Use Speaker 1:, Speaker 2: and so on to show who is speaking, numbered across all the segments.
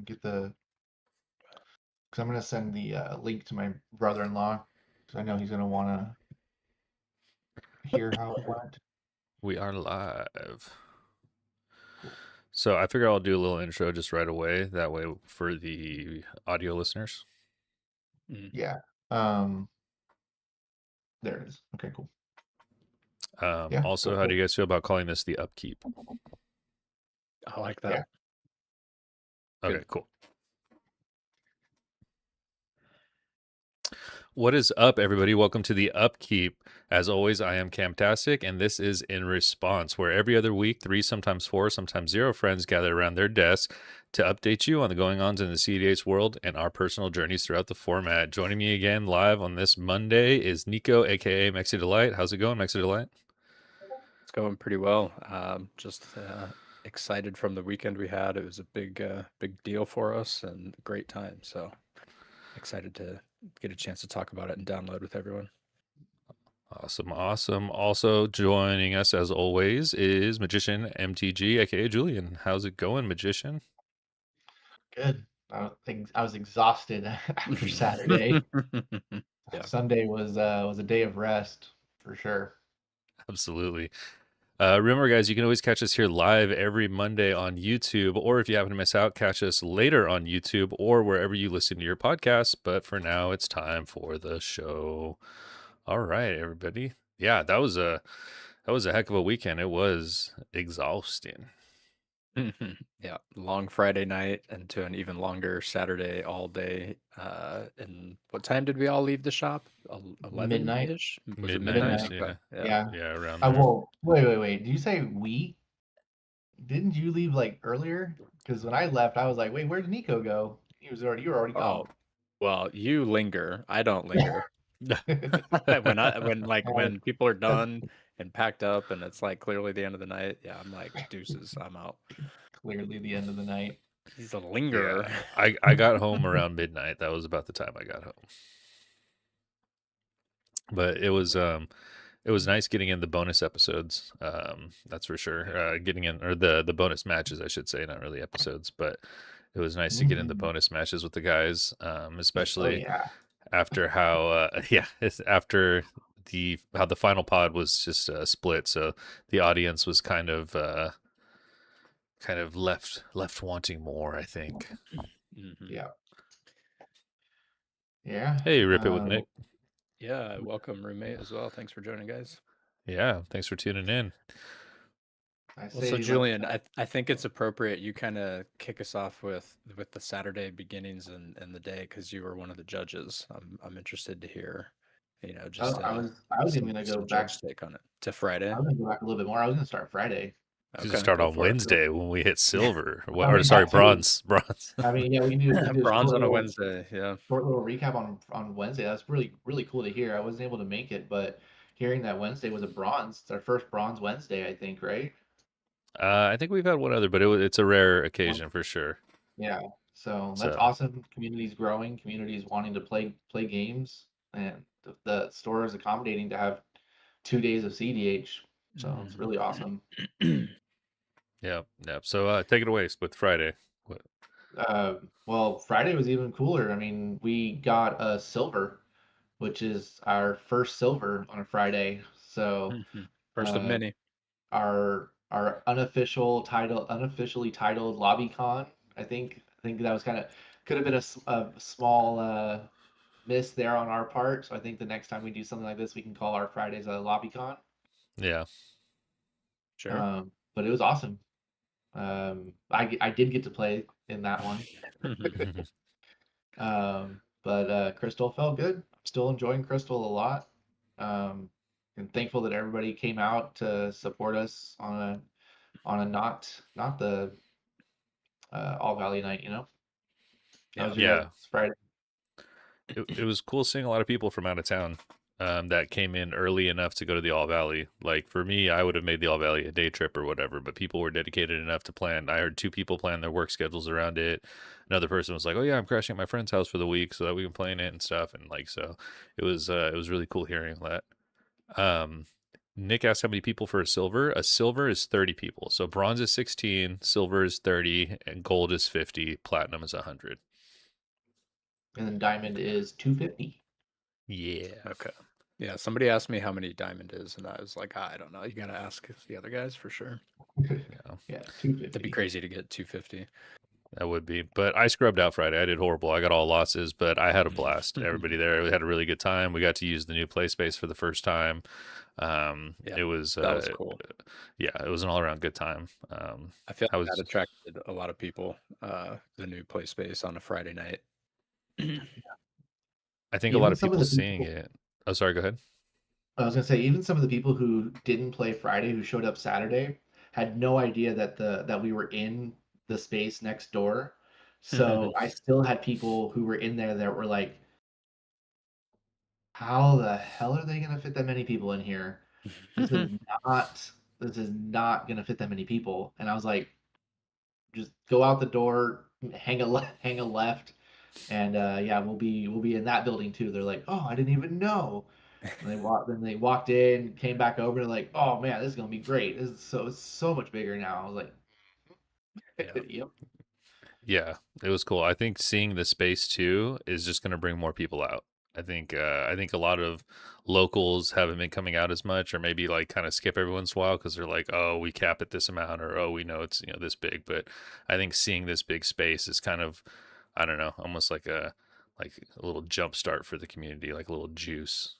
Speaker 1: get the because I'm gonna send the link to my brother-in-law because I know he's gonna want to hear how it went.
Speaker 2: We are live.
Speaker 1: Cool.
Speaker 2: So I figure I'll do a little intro just right away. That way for the audio listeners.
Speaker 1: Yeah. Um. There it is. Okay. Cool. Yeah. Go
Speaker 2: Also, how
Speaker 1: for
Speaker 2: do
Speaker 1: it.
Speaker 2: you guys feel about calling this the upkeep?
Speaker 3: I like that.
Speaker 1: Yeah.
Speaker 2: Okay,
Speaker 3: Good.
Speaker 2: cool. What is up, everybody? Welcome to the Upkeep. As always, I am Camtastic, and this is In Response, where every other week, 3, sometimes 4, sometimes 0 friends gather around their desks to update you on the going-ons in the CDH world and our personal journeys throughout the format. Joining me again live on this Monday is Nico, aka Mexi Delight. How's it going, Mexi Delight?
Speaker 3: It's going pretty well. Just excited from the weekend we had. It was a big deal for us and a great time. So excited to get a chance to talk about it and download with everyone.
Speaker 2: Awesome, awesome. Also joining us, as always, is Magician MTG, aka Julian. How's it going, Magician?
Speaker 1: Good. I was exhausted after Saturday.
Speaker 3: Yeah.
Speaker 1: Sunday was a day of rest for sure.
Speaker 2: Absolutely. Remember, guys, you can always catch us here live every Monday on YouTube, or if you happen to miss out, catch us later on YouTube or wherever you listen to your podcasts. But for now, it's time for the show. All right, everybody. Yeah, that was a heck of a weekend. It was exhausting.
Speaker 3: Yeah. Long Friday night into an even longer Saturday all day. And what time did we all leave the shop?
Speaker 1: Midnight.
Speaker 3: 11-ish? Was it
Speaker 2: Midnight,
Speaker 3: midnight?
Speaker 1: Midnight.
Speaker 3: Okay.
Speaker 2: yeah,
Speaker 3: Yeah.
Speaker 1: Yeah.
Speaker 2: yeah, around
Speaker 1: I
Speaker 2: there.
Speaker 1: will. Wait. Did you say we? Didn't you leave like earlier? Because when I left, I was like, wait, where did Nico go? You were already gone.
Speaker 3: Oh, well, you linger. I don't linger. When people are
Speaker 1: That's
Speaker 3: done and packed up and it's like clearly the end of the night, yeah, I'm like, deuces, I'm out.
Speaker 1: clearly the end of the night.
Speaker 3: He's a lingerer.
Speaker 2: Yeah, I got home around midnight. That was about the time I got home. But it was nice getting in the bonus episodes. That's for sure. Getting in or the bonus matches, I should say, not really episodes, but it was nice to get in the
Speaker 1: Mhm.
Speaker 2: bonus matches with the guys,
Speaker 1: Oh
Speaker 2: especially
Speaker 1: yeah.
Speaker 2: after how yeah, it's after the how the final pod was just split, so the audience was kind of left wanting more, I think.
Speaker 3: Mhm.
Speaker 1: Yeah. Yeah.
Speaker 2: Hey, Rip It with
Speaker 1: Uh,
Speaker 2: Nick.
Speaker 3: Yeah, welcome roommate as well. Thanks for joining, guys.
Speaker 2: Yeah, thanks for tuning in.
Speaker 1: I
Speaker 3: Well, so
Speaker 1: say let's.
Speaker 3: Julian, I think it's appropriate you kind of kick us off with the Saturday beginnings and the day because you were one of the judges. I'm interested to hear, just
Speaker 1: I was even
Speaker 3: some
Speaker 1: gonna go
Speaker 3: some
Speaker 1: back.
Speaker 3: judge take on it to Friday.
Speaker 1: I was gonna go back a little bit more. I was gonna start Friday.
Speaker 2: To
Speaker 3: Okay,
Speaker 2: start
Speaker 3: go
Speaker 2: on
Speaker 3: for it.
Speaker 2: Wednesday when we hit silver,
Speaker 1: I
Speaker 2: or
Speaker 1: mean
Speaker 2: sorry,
Speaker 1: that too.
Speaker 2: bronze.
Speaker 1: I mean, yeah, we do a
Speaker 3: Bronze on a Wednesday. Yeah.
Speaker 1: short little recap on Wednesday. That's really cool to hear. I wasn't able to make it, but hearing that Wednesday was a bronze, it's our first bronze Wednesday, I think, right?
Speaker 2: I think we've had one other, but it's a rare
Speaker 1: One.
Speaker 2: occasion for sure.
Speaker 1: Yeah. So that's
Speaker 2: So
Speaker 1: awesome. Community's growing. Community's wanting to play games, and the store is accommodating to have 2 days of CDH. So it's really awesome.
Speaker 2: yeah, yeah. So take it away with Friday. What-
Speaker 1: Well, Friday was even cooler. I mean, we got a silver, which is our first silver on a Friday. So
Speaker 3: First of
Speaker 1: uh,
Speaker 3: many.
Speaker 1: our unofficially titled LobbyCon. I think that was kind of could have been a small miss there on our part. So I think the next time we do something like this, we can call our Fridays a LobbyCon.
Speaker 2: Yeah,
Speaker 3: Sure.
Speaker 1: But it was awesome. I did get to play in that one. But Crystal felt good. I'm still enjoying Crystal a lot. Um, and thankful that everybody came out to support us on a not the All Valley night. How
Speaker 3: Yeah.
Speaker 1: was your guys'
Speaker 2: yeah.
Speaker 1: Friday?
Speaker 2: It was cool seeing a lot of people from out of town that came in early enough to go to the All Valley. Like for me, I would have made the All Valley a day trip or whatever, but people were dedicated enough to plan. I heard 2 people plan their work schedules around it. Another person was like, "Oh yeah, I'm crashing at my friend's house for the week so that we can play in it and stuff." And like so, it was really cool hearing that. Um, Nick asked how many people for a silver. A silver is 30 people. So bronze is 16, silver is 30, and gold is 50, platinum is 100.
Speaker 1: And then diamond is 250.
Speaker 2: Yeah.
Speaker 3: Okay. Yeah, somebody asked me how many diamond is, and I was like, I don't know. You gotta ask the other guys for sure.
Speaker 2: Yeah.
Speaker 1: Yeah,
Speaker 3: That'd be
Speaker 1: 250.
Speaker 3: crazy to get 250.
Speaker 2: That would be. But I scrubbed out Friday. I did horrible. I got all losses, but I had a blast. Everybody there, we had a really good time. We got to use the new play space for the first time.
Speaker 3: Yeah,
Speaker 2: It was
Speaker 3: that was cool.
Speaker 2: yeah, it was an all around good time.
Speaker 3: I feel
Speaker 2: I
Speaker 3: like that
Speaker 2: was
Speaker 3: attracted a lot of people, the new play space on a Friday night.
Speaker 2: I think a lot
Speaker 1: Even
Speaker 2: of
Speaker 1: some of
Speaker 2: people
Speaker 1: the
Speaker 2: seeing
Speaker 1: people,
Speaker 2: it. Oh, sorry, go ahead.
Speaker 1: I was gonna say, even some of the people who didn't play Friday, who showed up Saturday, had no idea that we were in the space next door. So I still had people who were in there that were like, "How the hell are they gonna fit that many people in here? This is not this is not gonna fit that many people." And I was like, "Just go out the door, hang a left, and yeah, we'll be in that building too." They're like, "Oh, I didn't even know." And they walked in, came back over, and like, "Oh man, this is gonna be great. It's so much bigger now." I was like,
Speaker 3: Yeah.
Speaker 1: "Yep,
Speaker 2: Yeah, it was cool. I think seeing the space too is just going to bring more people out. I think a lot of locals haven't been coming out as much, or maybe like kind of skip every once in a while because they're like, oh, we cap at this amount, or oh, we know it's this big. But I think seeing this big space is kind of, I don't know, almost like a little jump start for the community, like a little juice.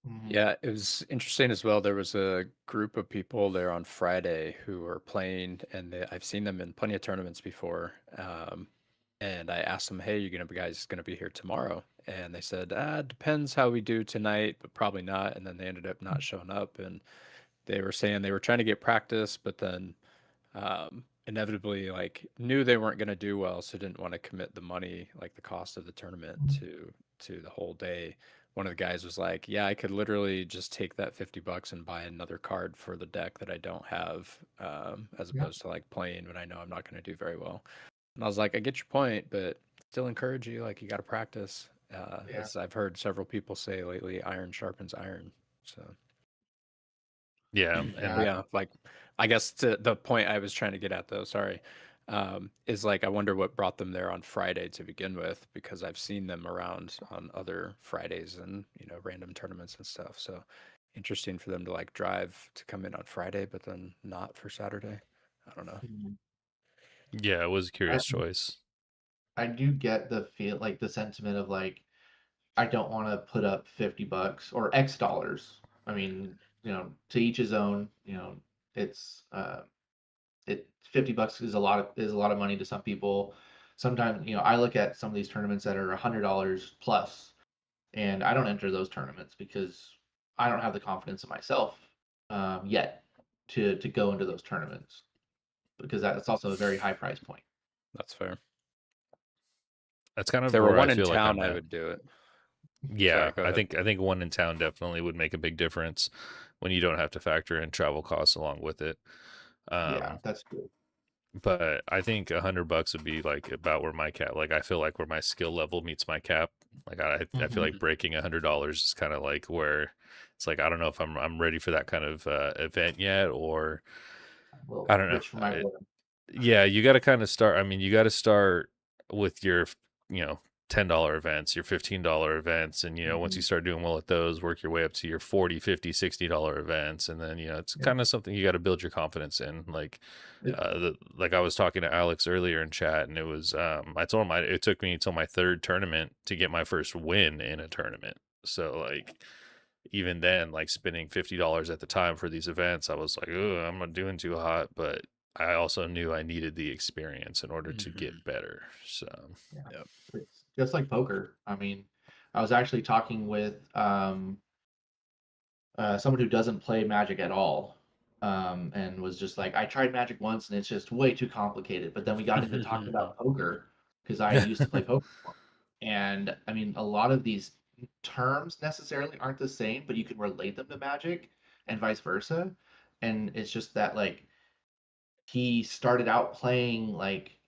Speaker 1: mhm,
Speaker 3: Yeah, it was interesting as well. There was a group of people there on Friday who were playing, and I've seen them in plenty of tournaments before. And I asked them, "Hey, you guys gonna be here tomorrow?" And they said, depends how we do tonight, but probably not." And then they ended up not showing up, and they were saying they were trying to get practice, but then inevitably like knew they weren't going to do well, so didn't want to commit the money, like the cost of the tournament,
Speaker 1: mhm.
Speaker 3: to the whole day. One of the guys was like, yeah, I could literally just take that $50 and buy another card for the deck that I don't have, as
Speaker 1: Yeah,
Speaker 3: opposed to like playing when I know I'm not going to do very well. And I was like, I get your point, but still encourage you, like you got to practice,
Speaker 1: yeah."
Speaker 3: as I've heard several people say lately, iron sharpens iron. So
Speaker 2: Yeah,
Speaker 3: but
Speaker 1: Yeah,
Speaker 2: and
Speaker 3: yeah, like I guess to the point I was trying to get at though, sorry, is like I wonder what brought them there on Friday to begin with, because I've seen them around on other Fridays and random tournaments and stuff. So interesting for them to like drive to come in on Friday, but then not for Saturday. I don't know.
Speaker 1: mhm.
Speaker 2: yeah, it was a
Speaker 1: I
Speaker 2: curious choice.
Speaker 1: I do get the feel, like the sentiment of like, I don't want to put up $50 or X dollars. I mean, to each his own. It's it $50 is a lot of money to some people. Sometimes, I look at some of these tournaments that are $100 plus, and I don't enter those tournaments because I don't have the confidence in myself yet to go into those tournaments, because that's also a very high price point.
Speaker 3: That's fair.
Speaker 2: That's kind
Speaker 3: If
Speaker 2: of
Speaker 3: there were
Speaker 2: where I
Speaker 3: one in
Speaker 2: feel like
Speaker 3: town,
Speaker 2: I'm
Speaker 3: I
Speaker 2: at.
Speaker 3: would do it.
Speaker 2: Yeah,
Speaker 3: Sorry, go
Speaker 2: I
Speaker 3: ahead.
Speaker 2: think one in town definitely would make a big difference when you don't have to factor in travel costs along with it.
Speaker 1: Yeah,
Speaker 2: Um,
Speaker 1: that's true.
Speaker 2: but I think $100 would be like about where my cap. Like I feel like where my skill level meets my cap. Like I feel
Speaker 1: Hmm.
Speaker 2: like breaking $100 is kind of like where it's like I don't know if I'm ready for that kind of event yet, or
Speaker 1: Well,
Speaker 2: I don't know.
Speaker 1: rich for my word.
Speaker 2: Yeah, you got to kind of start. I mean, you got to start with your, you know, $10 events, your $15 events. And, once you
Speaker 1: Hmm.
Speaker 2: start doing well at those, work your way up to your 40, 50, $60 events. And then, it's
Speaker 1: Yeah.
Speaker 2: kind of something you got to build your confidence in. Like,
Speaker 1: It,
Speaker 2: like I was talking to Alex earlier in chat, and it was, I told him it took me until my third tournament to get my first win in a tournament. So, like, even then, like spending $50 at the time for these events, I was like, oh, I'm not doing too hot. But I also knew I needed the experience in order to
Speaker 3: Hmm.
Speaker 2: get better. So,
Speaker 1: yeah,
Speaker 3: Yep.
Speaker 1: it's just like poker. I mean, I was actually talking with someone who doesn't play Magic at all, and was just like, I tried Magic once and it's just way too complicated. But then we got into talking about poker because I used to play poker. And I mean, a lot of these terms necessarily aren't the same, but you can relate them to Magic and vice versa. And it's just that, like, he started out playing like,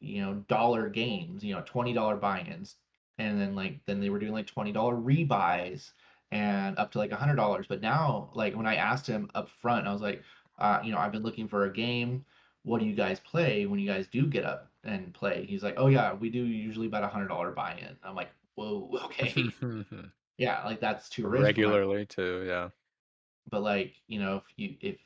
Speaker 1: dollar games, $20 buy-ins. And then they were doing like $20 rebuys. and up to like $100. But now, like when I asked him up front, I was like, I've been looking for a game. What do you guys play when you guys do get up and play? He's like, oh yeah, we do usually about $100 buy-in. I'm like, whoa, okay. Yeah, like that's too rich for my.
Speaker 3: Regularly too, yeah.
Speaker 1: But like, if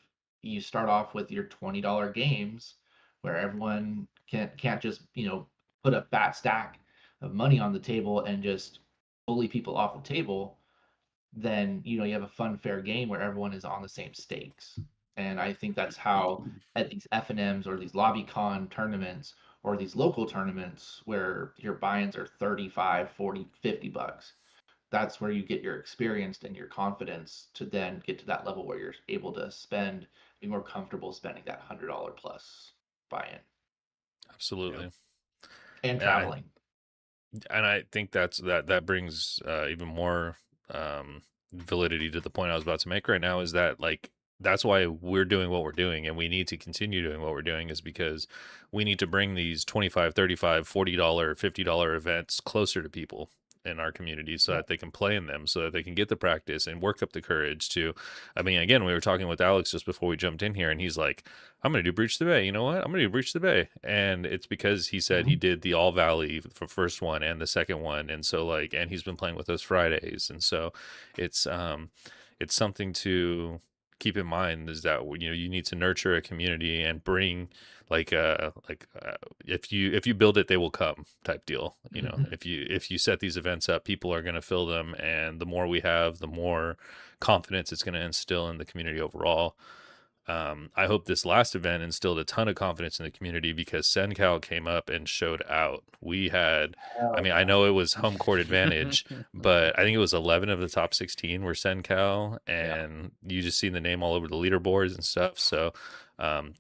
Speaker 1: you start off with your $20 games where everyone can't just, put a fat stack of money on the table and just bully people off the table, then you have a fun, fair game where everyone is on the same stakes. And I think that's how at these FNMs or these LobbyCon tournaments or these local tournaments where your buy-ins are 35, 40, $50, that's where you get your experience and your confidence to then get to that level where you're able to be more comfortable spending that $100 plus buy-in
Speaker 2: Absolutely.
Speaker 1: and
Speaker 2: And I
Speaker 1: traveling.
Speaker 2: and I think that brings even more validity to the point I was about to make right now, is that like that's why we're doing what we're doing, and we need to continue doing what we're doing, is because we need to bring these 25, 35, $40, $50 events closer to people in our community so that they can play in them, so that they can get the practice and work up the courage to. I mean, again, we were talking with Alex just before we jumped in here, and he's like, I'm going to do Breach the Bay. You know what? I'm going to do Breach the Bay. And it's because he said he did the All Valley for first one and the second one. And so like, and he's been playing with us Fridays. And so it's something to keep in mind, is that, you need to nurture a community and bring if you build it, they will come type deal. If you set these events up, people are going to fill them. And the more we have, the more confidence it's going to instill in the community overall. I hope this last event instilled a ton of confidence in the community, because SenCal came up and showed out. I mean, I know it was home court advantage, but I think it was 11 of the top 16 were SenCal, and you just seen the name all over the leaderboards and stuff. So,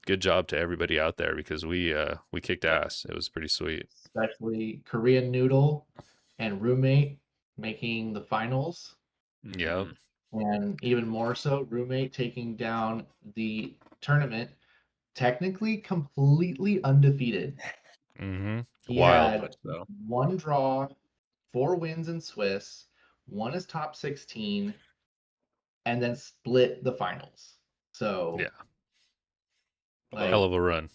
Speaker 2: good job to everybody out there, because we kicked ass. It was pretty sweet.
Speaker 1: Especially Korean Noodle and Roommate making the finals.
Speaker 2: Yep.
Speaker 1: And even more so, Roommate taking down the tournament, technically completely undefeated.
Speaker 2: Mm-hmm.
Speaker 1: He
Speaker 2: Wild.
Speaker 1: had one draw, 4 wins in Swiss, one is top 16, and then split the finals. So
Speaker 2: Yeah.
Speaker 1: like,
Speaker 2: Hell of a run.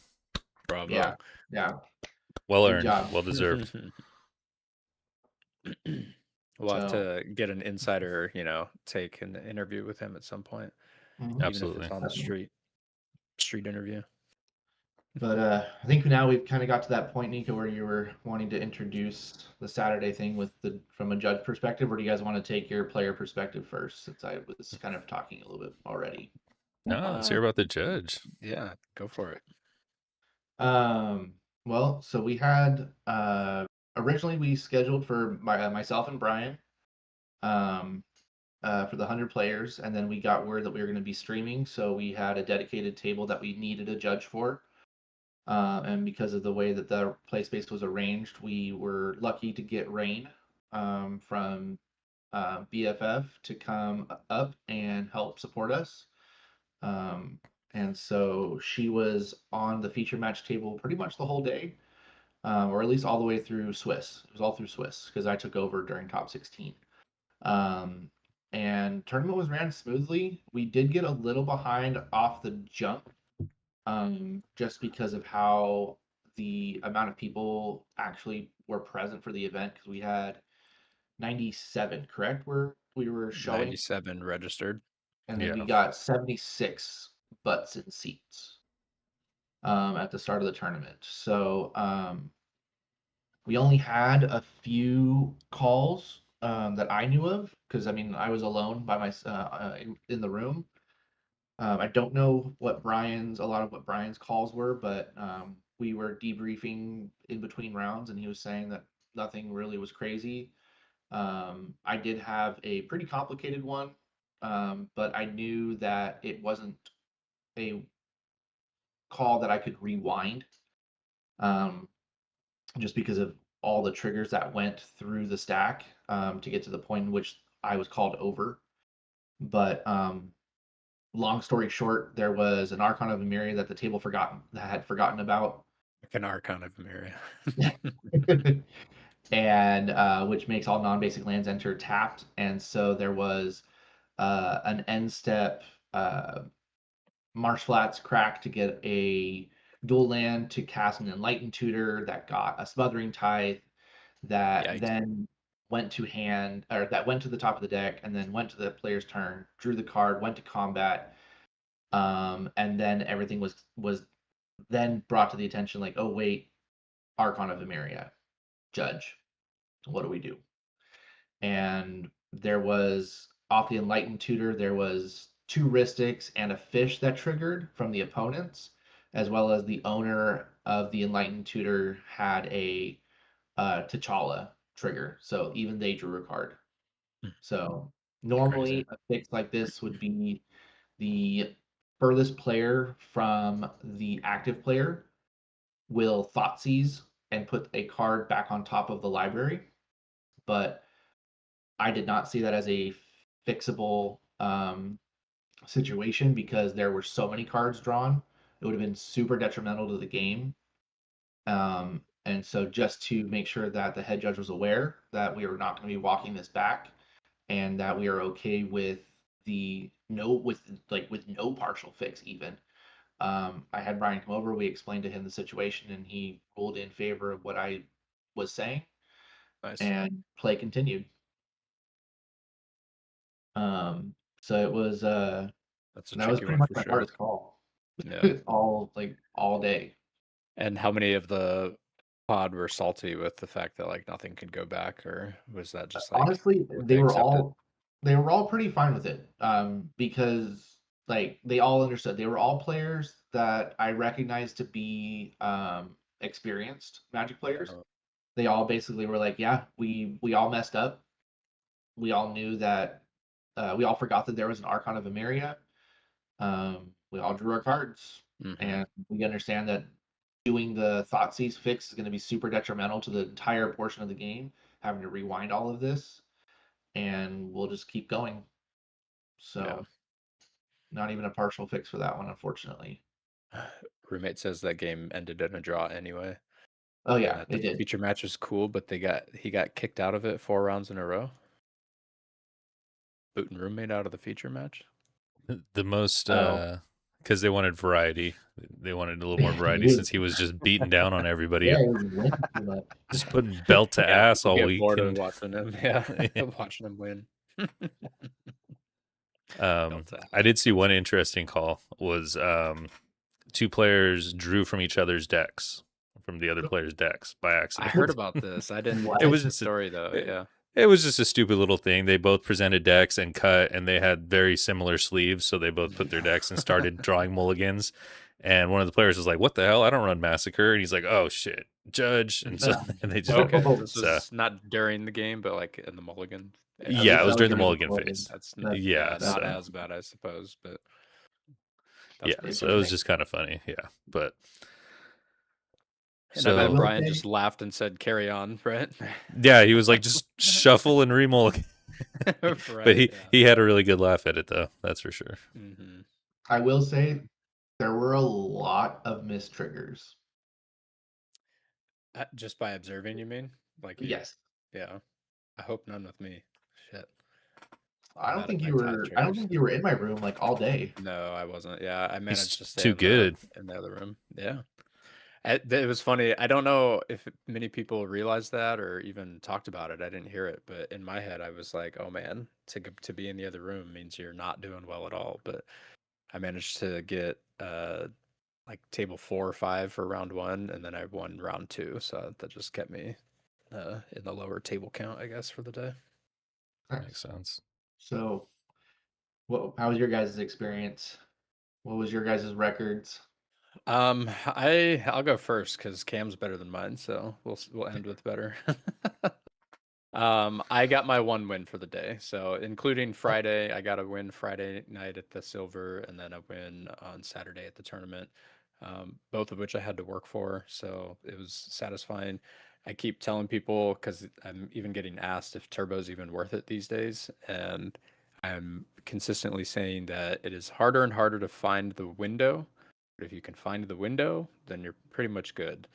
Speaker 3: Bravo.
Speaker 1: Yeah.
Speaker 2: Well
Speaker 1: Good
Speaker 2: earned.
Speaker 1: job.
Speaker 2: Well deserved.
Speaker 3: We'll have
Speaker 1: So-
Speaker 3: to get an insider, take an interview with him at some point,
Speaker 1: Mhm.
Speaker 3: even if
Speaker 2: Absolutely.
Speaker 3: it's on the street interview.
Speaker 1: But I think now we've kind of got to that point, Nico, where you were wanting to introduce the Saturday thing from a judge perspective, or do you guys want to take your player perspective first, since I was kind of talking a little bit already?
Speaker 2: No, let's hear about the judge.
Speaker 3: Yeah, go for it.
Speaker 1: Well, so we had originally we scheduled for myself and Brian for the 100 players, and then we got word that we were going to be streaming, so we had a dedicated table that we needed a judge for. And because of the way that the play space was arranged, we were lucky to get Rain from BFF to come up and help support us. And so she was on the feature match table pretty much the whole day, or at least all the way through Swiss. It was all through Swiss because I took over during top 16. And tournament was ran smoothly. We did get a little behind off the jump, just because of how the amount of people actually were present for the event, because we had 97, correct? We were showing
Speaker 3: 97 registered.
Speaker 1: and then we
Speaker 2: Yeah.
Speaker 1: got 76 butts in seats at the start of the tournament. So we only had a few calls that I knew of, because I mean I was alone by in the room. I don't know a lot of what Brian's calls were, but we were debriefing in between rounds, and he was saying that nothing really was crazy. I did have a pretty complicated one, but I knew that it wasn't a call that I could rewind, just because of all the triggers that went through the stack to get to the point in which I was called over. But long story short, there was an Archon of Emeria that the table had forgotten about.
Speaker 3: Like an Archon of Emeria.
Speaker 1: and which makes all non-basic lands enter tapped. And so there was an end step Marsh Flats crack to get a dual land to cast an Enlightened Tutor that got a Smothering Tithe that
Speaker 3: Yikes.
Speaker 1: then went to hand, or that went to the top of the deck and then went to the player's turn, drew the card, went to combat, and then everything was then brought to the attention like, oh wait, Archon of Emeria, Judge, what do we do? And there was off the Enlightened Tutor, there was 2 Ristics and a fish that triggered from the opponents, as well as the owner of the Enlightened Tutor had a T'Challa trigger, so even they drew a card. So normally a fix like this would be the furthest player from the active player will Thoughtseize and put a card back on top of the library, but I did not see that as a fixable situation because there were so many cards drawn. It would have been super detrimental to the game. And so just to make sure that the head judge was aware that we were not going to be walking this back and that we are okay with with no partial fix even. I had Brian come over, we explained to him the situation and he ruled in favor of what I was saying.
Speaker 3: Nice.
Speaker 1: And play continued. So it was
Speaker 3: That's a
Speaker 1: that was
Speaker 3: tricky
Speaker 1: pretty
Speaker 3: one
Speaker 1: much
Speaker 3: for
Speaker 1: my
Speaker 3: sure.
Speaker 1: hardest call.
Speaker 3: Yeah.
Speaker 1: all day.
Speaker 3: And how many of the pod were salty with the fact that like nothing could go back, or was that just like
Speaker 1: Honestly,
Speaker 3: what
Speaker 1: they were
Speaker 3: accepted?
Speaker 1: all pretty fine with it. Because like they all understood. They were all players that I recognized to be experienced Magic players.
Speaker 3: Uh,
Speaker 1: They all basically were like, yeah, we all messed up. We all knew that we all forgot that there was an Archon of Emeria. We all drew our cards,
Speaker 3: mhm.
Speaker 1: and we understand that doing the Thoughtseize fix is going to be super detrimental to the entire portion of the game, having to rewind all of this, and we'll just keep going. So,
Speaker 3: Yeah.
Speaker 1: not even a partial fix for that one, unfortunately.
Speaker 3: Roommate says that game ended in a draw anyway.
Speaker 1: Oh
Speaker 3: And
Speaker 1: yeah,
Speaker 3: that
Speaker 1: it
Speaker 3: the
Speaker 1: did.
Speaker 3: feature match was cool, but he got kicked out of it 4 rounds in a row. Booting roommate out of the feature match.
Speaker 2: The most
Speaker 1: Oh.
Speaker 2: because they wanted variety. They wanted a little more
Speaker 1: He
Speaker 2: variety
Speaker 1: was-
Speaker 2: since he was just beating down on everybody,
Speaker 1: Yeah, it was winning too much.
Speaker 2: just putting belt to
Speaker 3: Yeah,
Speaker 2: ass
Speaker 3: people
Speaker 2: all
Speaker 3: get bored of
Speaker 2: weekend.
Speaker 3: watching him. Yeah, watching him win. Belt to
Speaker 2: I
Speaker 3: ass.
Speaker 2: did see one interesting call was 2 players drew from each other's decks, from the other player's decks by
Speaker 3: I
Speaker 2: accident.
Speaker 3: heard about this. I didn't.
Speaker 1: What?
Speaker 2: It was
Speaker 3: The
Speaker 2: just
Speaker 3: story though. Yeah.
Speaker 2: it was just a stupid little thing. They both presented decks and cut, and they had very similar sleeves, so they both put their decks and started drawing mulligans. And one of the players was like, "What the hell? I don't run Massacre." And he's like, "Oh shit, Judge!" And so and they just
Speaker 3: Okay, this
Speaker 2: so,
Speaker 3: was not during the game, but like in the mulligan.
Speaker 2: yeah, it was during the mulligan
Speaker 1: mulligan.
Speaker 2: phase.
Speaker 3: That's
Speaker 2: Yeah,
Speaker 3: not
Speaker 2: so
Speaker 3: as bad, I suppose, but that's
Speaker 2: yeah,
Speaker 3: pretty
Speaker 2: so it was
Speaker 3: funny.
Speaker 2: just kind of funny. Yeah, but
Speaker 3: And I bet
Speaker 1: will
Speaker 3: Brian
Speaker 1: say-
Speaker 3: just laughed and said, "Carry on, Brett."
Speaker 2: yeah, he was like, just shuffle and remulligan. But he had a really good laugh at it though. That's for sure.
Speaker 3: Mhm.
Speaker 1: I will say there were a lot of missed triggers.
Speaker 3: Just by observing, you mean? Like you?
Speaker 1: Yes.
Speaker 3: Yeah. I hope none with me. Shit.
Speaker 1: I don't
Speaker 3: bad
Speaker 1: think
Speaker 3: at
Speaker 1: you
Speaker 3: my tide
Speaker 1: were I don't
Speaker 3: triggers.
Speaker 1: think you were in my room like all day.
Speaker 3: No, I wasn't. Yeah, I managed to stay
Speaker 2: too good.
Speaker 3: in the other room. Yeah. It was funny. I don't know if many people realized that or even talked about it. I didn't hear it, but in my head, I was like, "Oh man, to be in the other room means you're not doing well at all." But I managed to get like table 4 or 5 for round 1, and then I won round 2, so that just kept me in the lower table count, I guess, for the day.
Speaker 2: Makes sense.
Speaker 1: So, how was your guys' experience? What was your guys' records?
Speaker 3: I'll go first because Cam's better than mine, so we'll end with better. I got my 1 win for the day. So including Friday, I got a win Friday night at the silver and then a win on Saturday at the tournament. Both of which I had to work for, so it was satisfying. I keep telling people because I'm even getting asked if Turbo's even worth it these days, and I'm consistently saying that it is harder and harder to find the window. But if you can find the window, then you're pretty much good.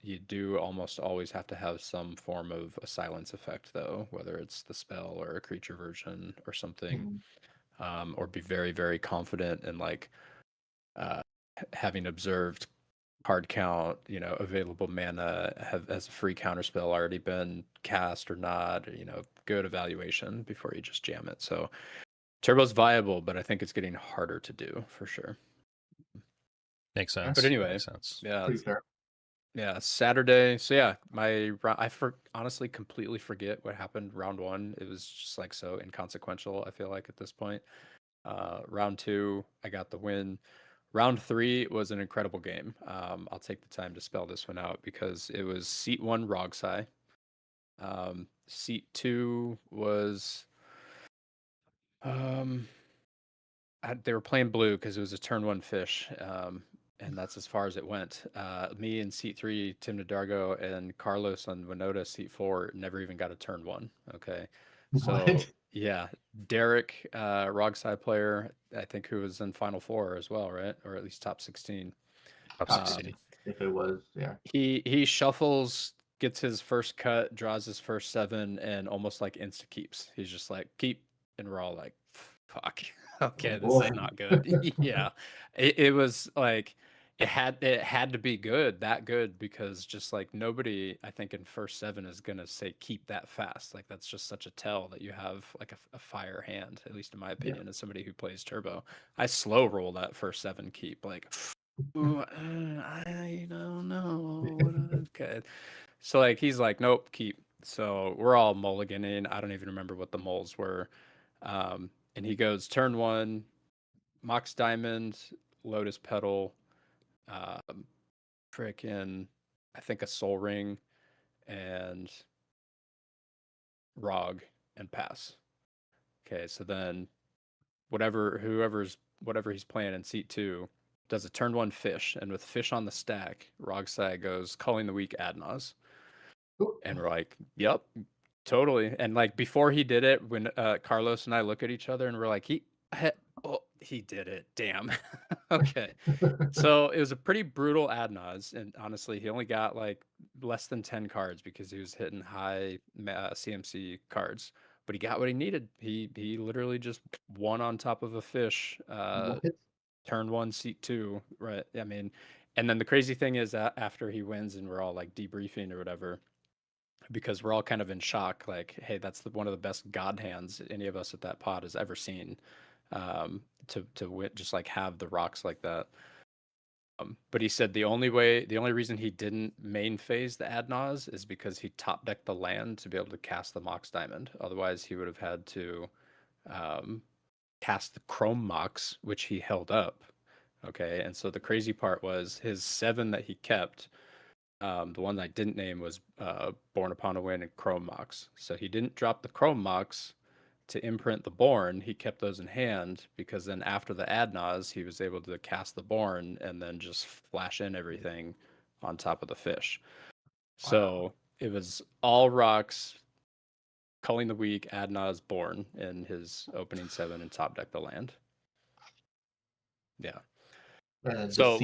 Speaker 3: You do almost always have to have some form of a silence effect, though, whether it's the spell or a creature version or something,
Speaker 1: Mhm.
Speaker 3: or be very, very confident in like having observed card count, available mana, have as a free counter spell already been cast or not, or, good evaluation before you just jam it. So Turbo's viable, but I think it's getting harder to do for sure.
Speaker 2: Makes
Speaker 1: Yeah,
Speaker 2: sense.
Speaker 3: But anyway,
Speaker 2: Makes sense.
Speaker 3: yeah,
Speaker 1: pretty fair.
Speaker 3: yeah, Saturday. So yeah, honestly completely forget what happened round one. It was just like so inconsequential, I feel like at this point. Round two, I got the win. Round three was an incredible game. I'll take the time to spell this one out because it was seat one Rogsai. Seat two was um, they were playing blue because it was a turn one fish, and that's as far as it went. Me in seat three, Tim Nadargo, and Carlos on Winota seat four never even got a turn one. Okay, so
Speaker 1: What?
Speaker 3: yeah, Derek, Rogsai player, I think who was in Final Four as well, right? Or at least top 16.
Speaker 2: Top
Speaker 1: Top
Speaker 3: Um,
Speaker 2: 16.
Speaker 1: 16, if it was, yeah.
Speaker 3: he shuffles, gets his first cut, draws his first seven, and almost like insta keeps. He's just like keep, and we're all like, fuck,
Speaker 1: Oh
Speaker 3: okay, this
Speaker 1: boy.
Speaker 3: is not good. Yeah, it was like it had to be good, that good, because just like nobody, I think in first seven is gonna say keep that fast. Like that's just such a tell that you have like a fire hand, at least in my
Speaker 1: Yeah.
Speaker 3: opinion, as somebody who plays turbo. I slow roll that first seven keep like. Ooh, I don't know. Okay. So like he's like, nope, keep. So we're all mulliganing. I don't even remember what the moles were. And he goes turn one, Mox Diamond, Lotus Petal, um, frickin' I think a Soul Ring and Rog and pass. Okay, so then whatever he's playing in seat two does a turn one fish, and with fish on the stack, Rogsai goes calling the weak Adnaz,
Speaker 1: Ooh.
Speaker 3: and we're like, "Yep, totally." And like before he did it, when Carlos and I look at each other and we're like, he did it, damn." Okay, so it was a pretty brutal Adnaz, and honestly, he only got like less than 10 cards because he was hitting high CMC cards. But he got what he needed. He literally just won on top of a fish.
Speaker 1: What?
Speaker 3: Turn one, seat two, right? I mean, and then the crazy thing is that after he wins and we're all like debriefing or whatever, because we're all kind of in shock, like, hey, that's one of the best god hands any of us at that pod has ever seen. To win, just like have the rocks like that. But he said the only reason he didn't main phase the Adnaz is because he top decked the land to be able to cast the Mox Diamond. Otherwise, he would have had to um, cast the Chrome Mox, which he held up. Okay, and so the crazy part was his seven that he kept. The one I didn't name was Born Upon a Wind and Chrome Mox. So he didn't drop the Chrome Mox to imprint the Born. He kept those in hand because then after the Adnaz, he was able to cast the Born and then just flash in everything on top of the fish.
Speaker 1: Wow.
Speaker 3: So it was all rocks, culling the weak, Adnaz, Born in his opening seven and top deck the land. Yeah.
Speaker 1: And to
Speaker 3: So
Speaker 1: see that,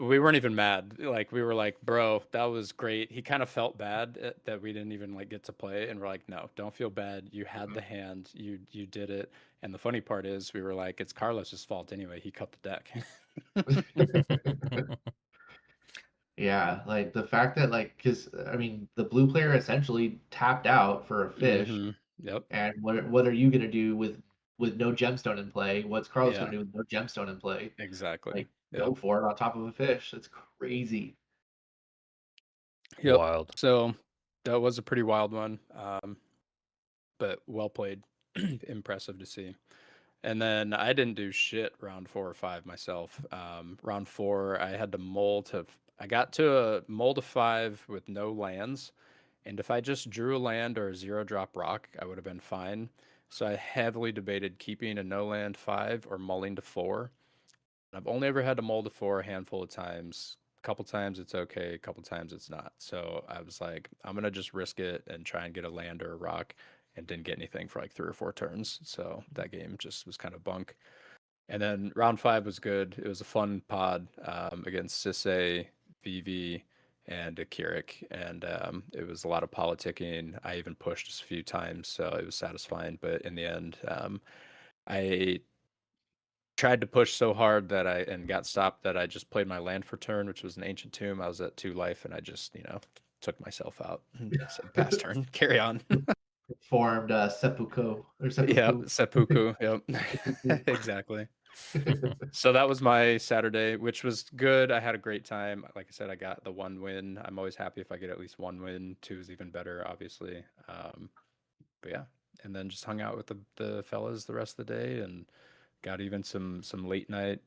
Speaker 3: we weren't even mad. Like we were like, bro, that was great. He kind of felt bad that we didn't even like get to play, and we're like, no, don't feel bad. You had the hand. You did it. And the funny part is, we were like, it's Carlos's fault anyway. He cut the deck.
Speaker 1: yeah, like the fact that like, because I mean, the blue player essentially tapped out for a fish,
Speaker 3: Mm-hmm. Yep.
Speaker 1: and what are you gonna do with no gemstone in play? What's Carlos
Speaker 3: Yeah.
Speaker 1: gonna do with no gemstone in play?
Speaker 3: Exactly.
Speaker 1: Like,
Speaker 3: Yep.
Speaker 1: go for it on top of a fish. That's crazy.
Speaker 3: Yep.
Speaker 2: Wild.
Speaker 3: So that was a pretty wild one, but well played. Impressive to see. And then I didn't do shit round 4 or 5 myself. Round four, I had to I got to a mold to 5 with no lands. And if I just drew a land or a 0-drop rock, I would have been fine. So I heavily debated keeping a no land 5 or mulling to 4. I've only ever had to mold to 4 a handful of times. A couple times it's okay, a couple times it's not. So I was like, I'm going to just risk it and try and get a land or a rock, and didn't get anything for like 3 or 4 turns. So that game just was kind of bunk. And then round 5 was good. It was a fun pod against Sisse, VV, and a Keurig, and it was a lot of politicking. I even pushed a few times, so it was satisfying. But in the end, I tried to push so hard that and got stopped that I just played my land for turn, which was an ancient tomb. I was at 2 life, and I just took myself out and said, "Pass turn, carry on."
Speaker 1: Formed seppuku or
Speaker 3: Yeah,
Speaker 1: seppuku.
Speaker 3: seppuku. Yep, exactly. So that was my Saturday, which was good. I had a great time. Like I said, I got the 1 win. I'm always happy if I get at least 1 win. 2 is even better, obviously. But yeah, and then just hung out with the fellas the rest of the day, and got even some late night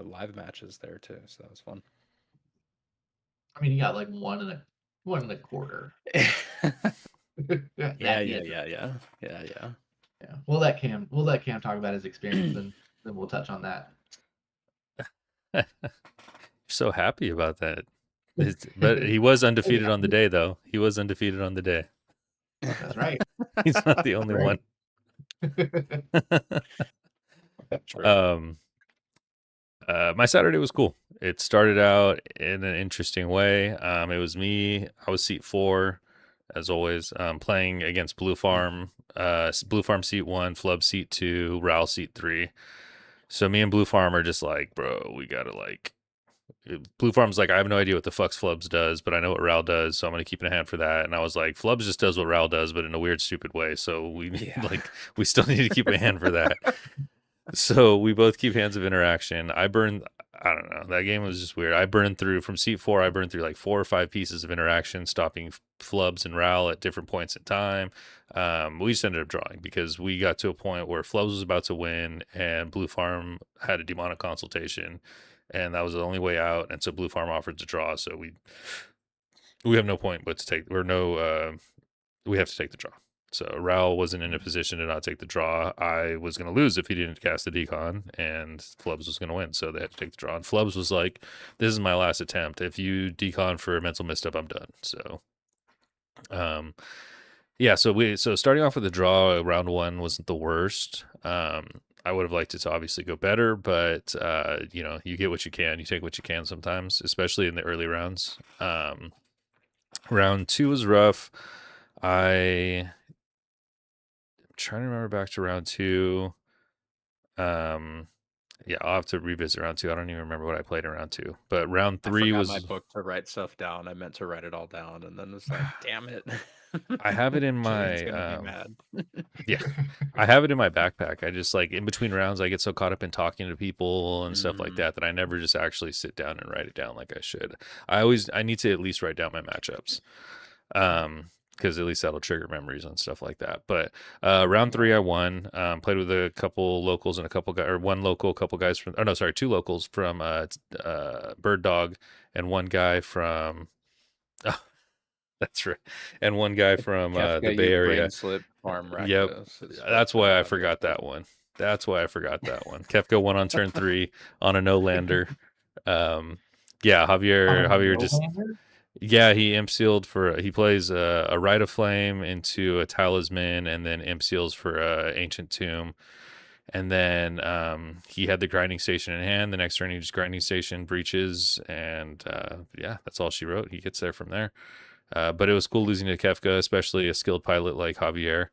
Speaker 3: live matches there too. So that was fun.
Speaker 1: I mean, you got like 1.25.
Speaker 3: Yeah,
Speaker 1: At the
Speaker 3: yeah,
Speaker 1: end.
Speaker 3: yeah, yeah, yeah, yeah.
Speaker 1: Yeah. We'll let Cam talk about his experience, and then we'll touch on that.
Speaker 2: So happy about that. But he was undefeated on the day, though. He was undefeated on the day.
Speaker 1: That's right.
Speaker 2: He's not the only one.
Speaker 3: True.
Speaker 2: My Saturday was cool. It started out in an interesting way. It was me. I was seat 4, as always, playing against Blue Farm. Blue Farm seat 1, Flub seat 2, Ral seat 3. So me and Blue Farm are just like, bro, we gotta like. Blue Farm's like, I have no idea what the fuck Flubs does, but I know what Ral does, so I'm gonna keep in a hand for that. And I was like, Flubs just does what Ral does, but in a weird, stupid way. So we we still need to keep a hand for that. So we both keep hands of interaction. I don't know. That game was just weird. I burned through from seat 4. I burned through like 4 or 5 pieces of interaction, stopping Flubs and Ral at different points in time. We just ended up drawing because we got to a point where Flubs was about to win and Blue Farm had a demonic consultation, and that was the only way out. And so Blue Farm offered to draw. So we have no point but to take, we have to take the draw. So Raul wasn't in a position to not take the draw. I was going to lose if he didn't cast the decon, and Flubs was going to win. So they had to take the draw. And Flubs was like, this is my last attempt. If you decon for a mental misstep, I'm done. So, yeah, so starting off with the draw, round 1 wasn't the worst. I would have liked it to obviously go better, but you get what you can. You take what you can sometimes, especially in the early rounds. Round 2 was rough. I'm trying to remember back to round 2. Yeah, I'll have to revisit round 2. I don't even remember what I played in round 2. But round 3 was
Speaker 3: my book to write stuff down. I meant to write it all down, and then it's like, damn it.
Speaker 2: I have it in
Speaker 3: Jane's
Speaker 2: my
Speaker 3: gonna be mad.
Speaker 2: yeah, I have it in my backpack. I just like in between rounds, I get so caught up in talking to people and stuff like that I never just actually sit down and write it down like I should. I need to at least write down my matchups. Because at least that'll trigger memories and stuff like that. But round 3, I won. Played with a couple locals and one local, a couple guys from. Oh no, sorry, 2 locals from Bird Dog, and one guy from. Oh, that's right, and one guy from the Bay Area.
Speaker 3: Slip Farm
Speaker 2: Yep, that's why I forgot that one. That's why I forgot that one. Kefka won on turn 3 on a no lander. Yeah, Javier just. Yeah, he imp sealed he plays a Rite of Flame into a Talisman, and then imp seals for Ancient Tomb. And then he had the Grinding Station in hand. The next turn he just Grinding Station, breaches, and yeah, that's all she wrote. He gets there from there. But it was cool losing to Kefka, especially a skilled pilot like Javier.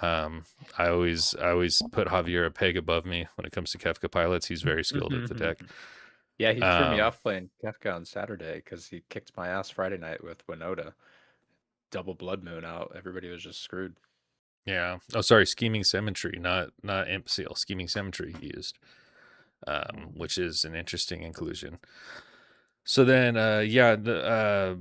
Speaker 2: I always put Javier a peg above me when it comes to Kefka pilots. He's very skilled at the deck.
Speaker 3: Yeah, he threw me off playing Kefka on Saturday because he kicked my ass Friday night with Winota. Double Blood Moon out. Everybody was just screwed.
Speaker 2: Yeah. Oh, sorry. Scheming Symmetry, not Imp Seal. Scheming Symmetry he used, which is an interesting inclusion. So then, I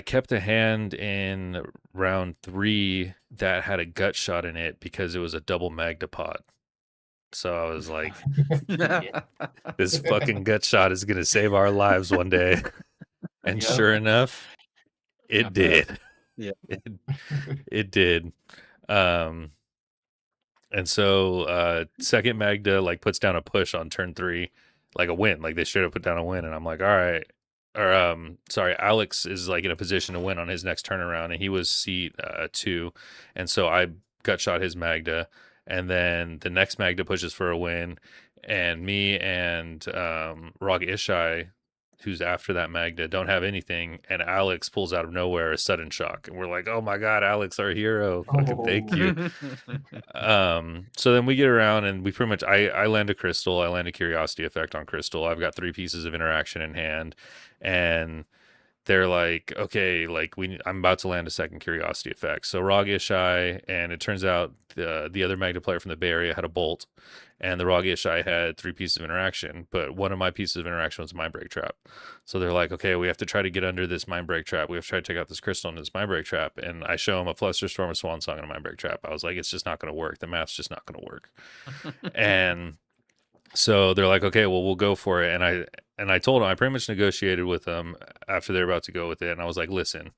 Speaker 2: kept a hand in round 3 that had a gut shot in it because it was a double Magdapod. So I was like, this fucking gut shot is going to save our lives one day. And sure enough, it did.
Speaker 3: Yeah.
Speaker 2: It did. And so second Magda like puts down a push on turn 3, like a win. Like they should have put down a win. And I'm like, all right. Or sorry, Alex is like in a position to win on his next turnaround, and he was seat 2. And so I gut shot his Magda. And then the next Magda pushes for a win, and me and Rog Ishai who's after that Magda don't have anything, and Alex pulls out of nowhere a sudden shock, and we're like, oh my god, Alex, our hero, fucking thank you. So then we get around and we pretty much I land a crystal, I land a curiosity effect on crystal. I've got 3 pieces of interaction in hand, and they're like, okay, like I'm about to land a second curiosity effect. So Rog Ishai, and it turns out the other Magda player from the Bay Area had a bolt, and the Rog Ishai had 3 pieces of interaction, but one of my pieces of interaction was a mind break trap. So they're like, okay, we have to try to get under this mind break trap. We have to try to take out this crystal into this mind break trap. And I show them a Flusterstorm, a Swan Song, and a mind break trap. I was like, it's just not going to work. The math's just not going to work. And so they're like, okay, well, we'll go for it. And I told them, I pretty much negotiated with them after they're about to go with it. And I was like, listen,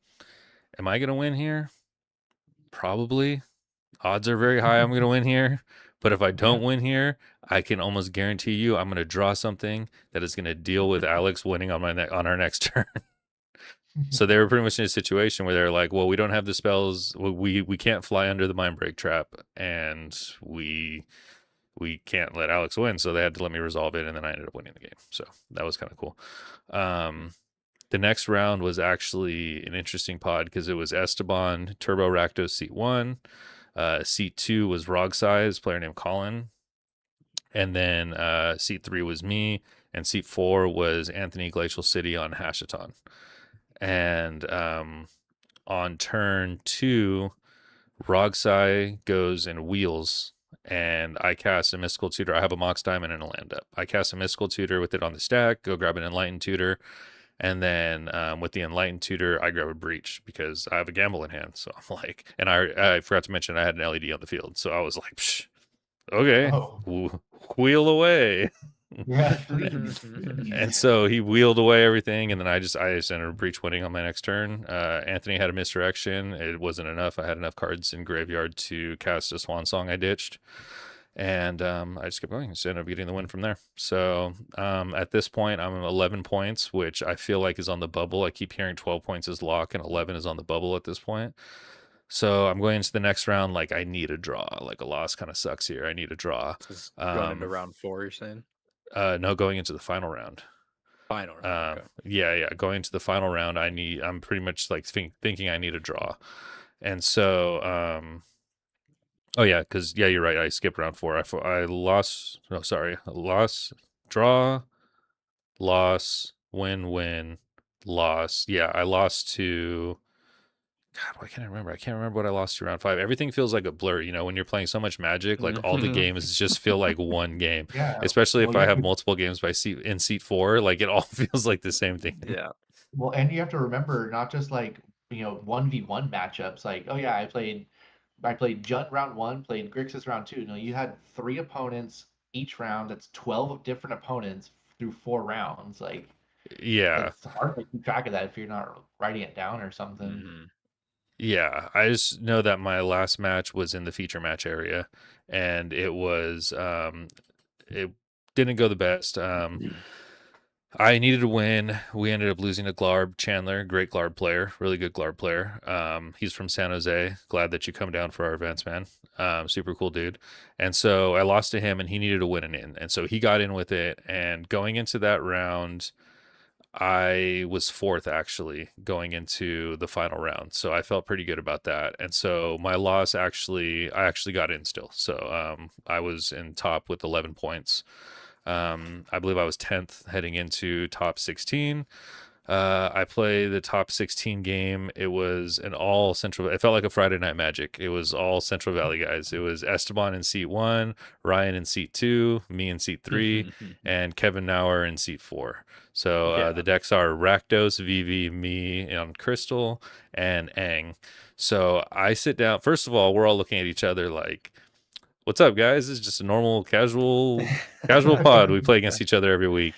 Speaker 2: am I going to win here? Probably. Odds are very high I'm going to win here. But if I don't win here, I can almost guarantee you I'm going to draw something that is going to deal with Alex winning on on our next turn. So they were pretty much in a situation where they're like, well, we don't have the spells. We can't fly under the mind break trap, and we can't let Alex win. So they had to let me resolve it, and then I ended up winning the game. So that was kind of cool. The next round was actually an interesting pod because it was Esteban, Turbo Rakdos, seat 1. Seat 2 was Rog Size, player named Colin. And then seat 3 was me. And seat 4 was Anthony Glacial City on Hashaton. And on turn 2, Rogsai goes and wheels, and I cast a Mystical Tutor. I have a Mox Diamond and a Land Up. I cast a Mystical Tutor with it on the stack, go grab an Enlightened Tutor, and then with the Enlightened Tutor, I grab a Breach because I have a Gamble in hand. So I'm like, and I forgot to mention I had an LED on the field. So I was like, psh, okay, wheel away.
Speaker 1: Yeah.
Speaker 2: And so he wheeled away everything, and then I just ended up Breach winning on my next turn. Anthony had a misdirection. It wasn't enough. I had enough cards in graveyard to cast a Swan Song I ditched. And I just kept going. Just ended up getting the win from there. So at this point, I'm 11 points, which I feel like is on the bubble. I keep hearing 12 points is lock, and 11 is on the bubble at this point. So I'm going into the next round like I need a draw. Like a loss kind of sucks here. I need a draw.
Speaker 3: Going into round 4, you're saying?
Speaker 2: No, going into the final round.
Speaker 3: Final round. Okay.
Speaker 2: Yeah. Going into the final round, I'm pretty much like thinking I need a draw. And so, oh yeah, because yeah, you're right. I skipped round 4. I lost. No, sorry. Loss, draw, loss, win, loss. Yeah, I lost to. God, why can't I remember? I can't remember what I lost to round 5. Everything feels like a blur. You know, when you're playing so much Magic, like all the games just feel like one game.
Speaker 1: Yeah.
Speaker 2: Especially if I have multiple games in seat 4, like it all feels like the same thing.
Speaker 3: Yeah.
Speaker 1: Well, and you have to remember not just like 1v1 matchups. Like, oh yeah, I played Junt round 1, played Grixis round 2. No, you had 3 opponents each round. That's 12 different opponents through 4 rounds. Like,
Speaker 2: yeah,
Speaker 1: it's hard to keep track of that if you're not writing it down or something.
Speaker 3: Mm-hmm.
Speaker 2: Yeah, I just know that my last match was in the feature match area, and it was it didn't go the best. I needed to win. We ended up losing to Glarb Chandler, great Glarb player, really good Glarb player. He's from San Jose. Glad that you come down for our events, man. Super cool dude. And so I lost to him, and he needed to win an in, and so he got in with it. And going into that round, I was 4th actually going into the final round. So I felt pretty good about that. And so my loss I actually got in still. So I was in top with 11 points. I believe I was 10th heading into top 16. I played the top 16 game. It was an all Central. It felt like a Friday Night Magic. It was all Central Valley guys. It was Esteban in seat 1, Ryan in seat 2, me in seat 3, and Kevin Nauer in seat 4. So the decks are Rakdos, Vivi, me on Crystal, and Aang. So I sit down. First of all, we're all looking at each other like, what's up, guys? This is just a normal, casual pod. We play against each other every week.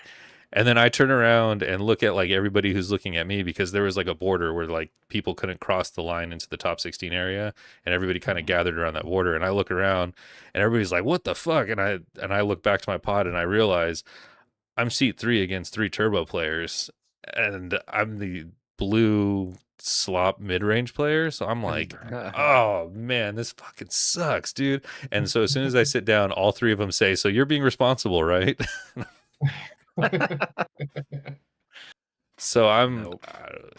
Speaker 2: And then I turn around and look at like everybody who's looking at me, because there was like a border where like people couldn't cross the line into the top 16 area, and everybody kind of gathered around that border. And I look around and everybody's like, what the fuck? And I look back to my pod and I realize I'm seat 3 against 3 turbo players, and I'm the blue slop mid-range player. So I'm like, oh man, this fucking sucks, dude. And so as soon as I sit down, all 3 of them say, so you're being responsible, right? So I'm
Speaker 3: Nope.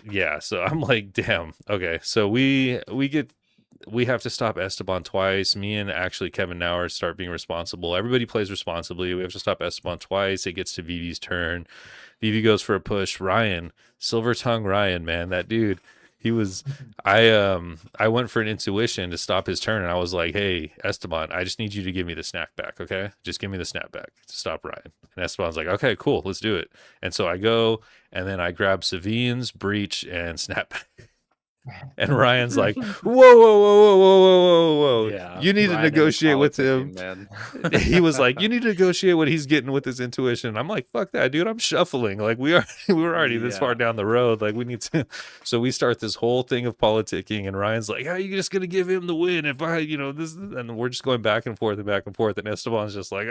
Speaker 2: yeah, so I'm like, damn. Okay. So we have to stop Esteban twice. Me and actually Kevin Nauer start being responsible. Everybody plays responsibly. We have to stop Esteban twice. It gets to Vivi's turn. Vivi goes for a push. Ryan, Silver Tongue Ryan, man, that dude. He was I went for an intuition to stop his turn, and I was like, hey, Esteban, I just need you to give me the snack back, okay? Just give me the snap back to stop Ryan. And Esteban's like, okay, cool, let's do it. And so I go, and then I grab Savine's breach and snapback. And Ryan's like, whoa, whoa, whoa, whoa, whoa, whoa, whoa, whoa.
Speaker 3: Yeah,
Speaker 2: You need to
Speaker 3: Ryan and his
Speaker 2: negotiate with him.
Speaker 3: politicking, man.
Speaker 2: He was like, you need to negotiate what he's getting with his intuition. I'm like, fuck that, dude. I'm shuffling. Like we were already this far
Speaker 3: Yeah.
Speaker 2: down the road. Like we need to. So we start this whole thing of politicking, and Ryan's like, how are you just gonna give him the win if I, this? And we're just going back and forth and back and forth. And Esteban's just like,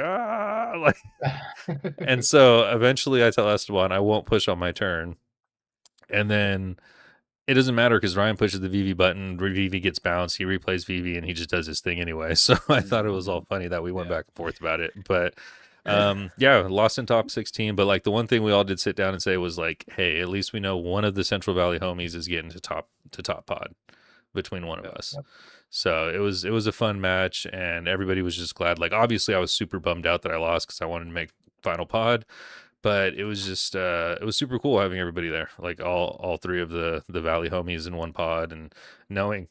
Speaker 2: And so eventually I tell Esteban I won't push on my turn. And then it doesn't matter because Ryan pushes the VV button, VV gets bounced, he replays VV, and he just does his thing anyway. So I thought it was all funny that we went
Speaker 3: Yeah.
Speaker 2: back and forth about it. But yeah, lost in top 16. But like the one thing we all did sit down and say was like, hey, at least we know one of the Central Valley homies is getting to top pod between one of us. So it was a fun match, and everybody was just glad. Like obviously I was super bummed out that I lost because I wanted to make final pod. But it was just it was super cool having everybody there, like all three of the Valley homies in one pod, and knowing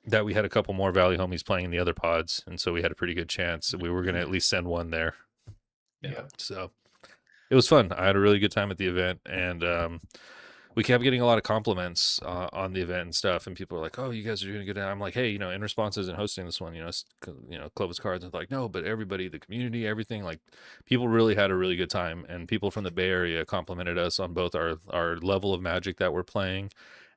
Speaker 2: that we had a couple more Valley homies playing in the other pods, and so we had a pretty good chance we were going to at least send one there.
Speaker 1: Yeah.
Speaker 2: So it was fun. I had a really good time at the event, and we kept getting a lot of compliments on the event and stuff, and people were like, "Oh, you guys are doing good." And I'm like, "Hey, In Response isn't hosting this one, Clovis Cards." And like, no, but everybody, the community, everything, like, people really had a really good time, and people from the Bay Area complimented us on both our level of Magic that we're playing,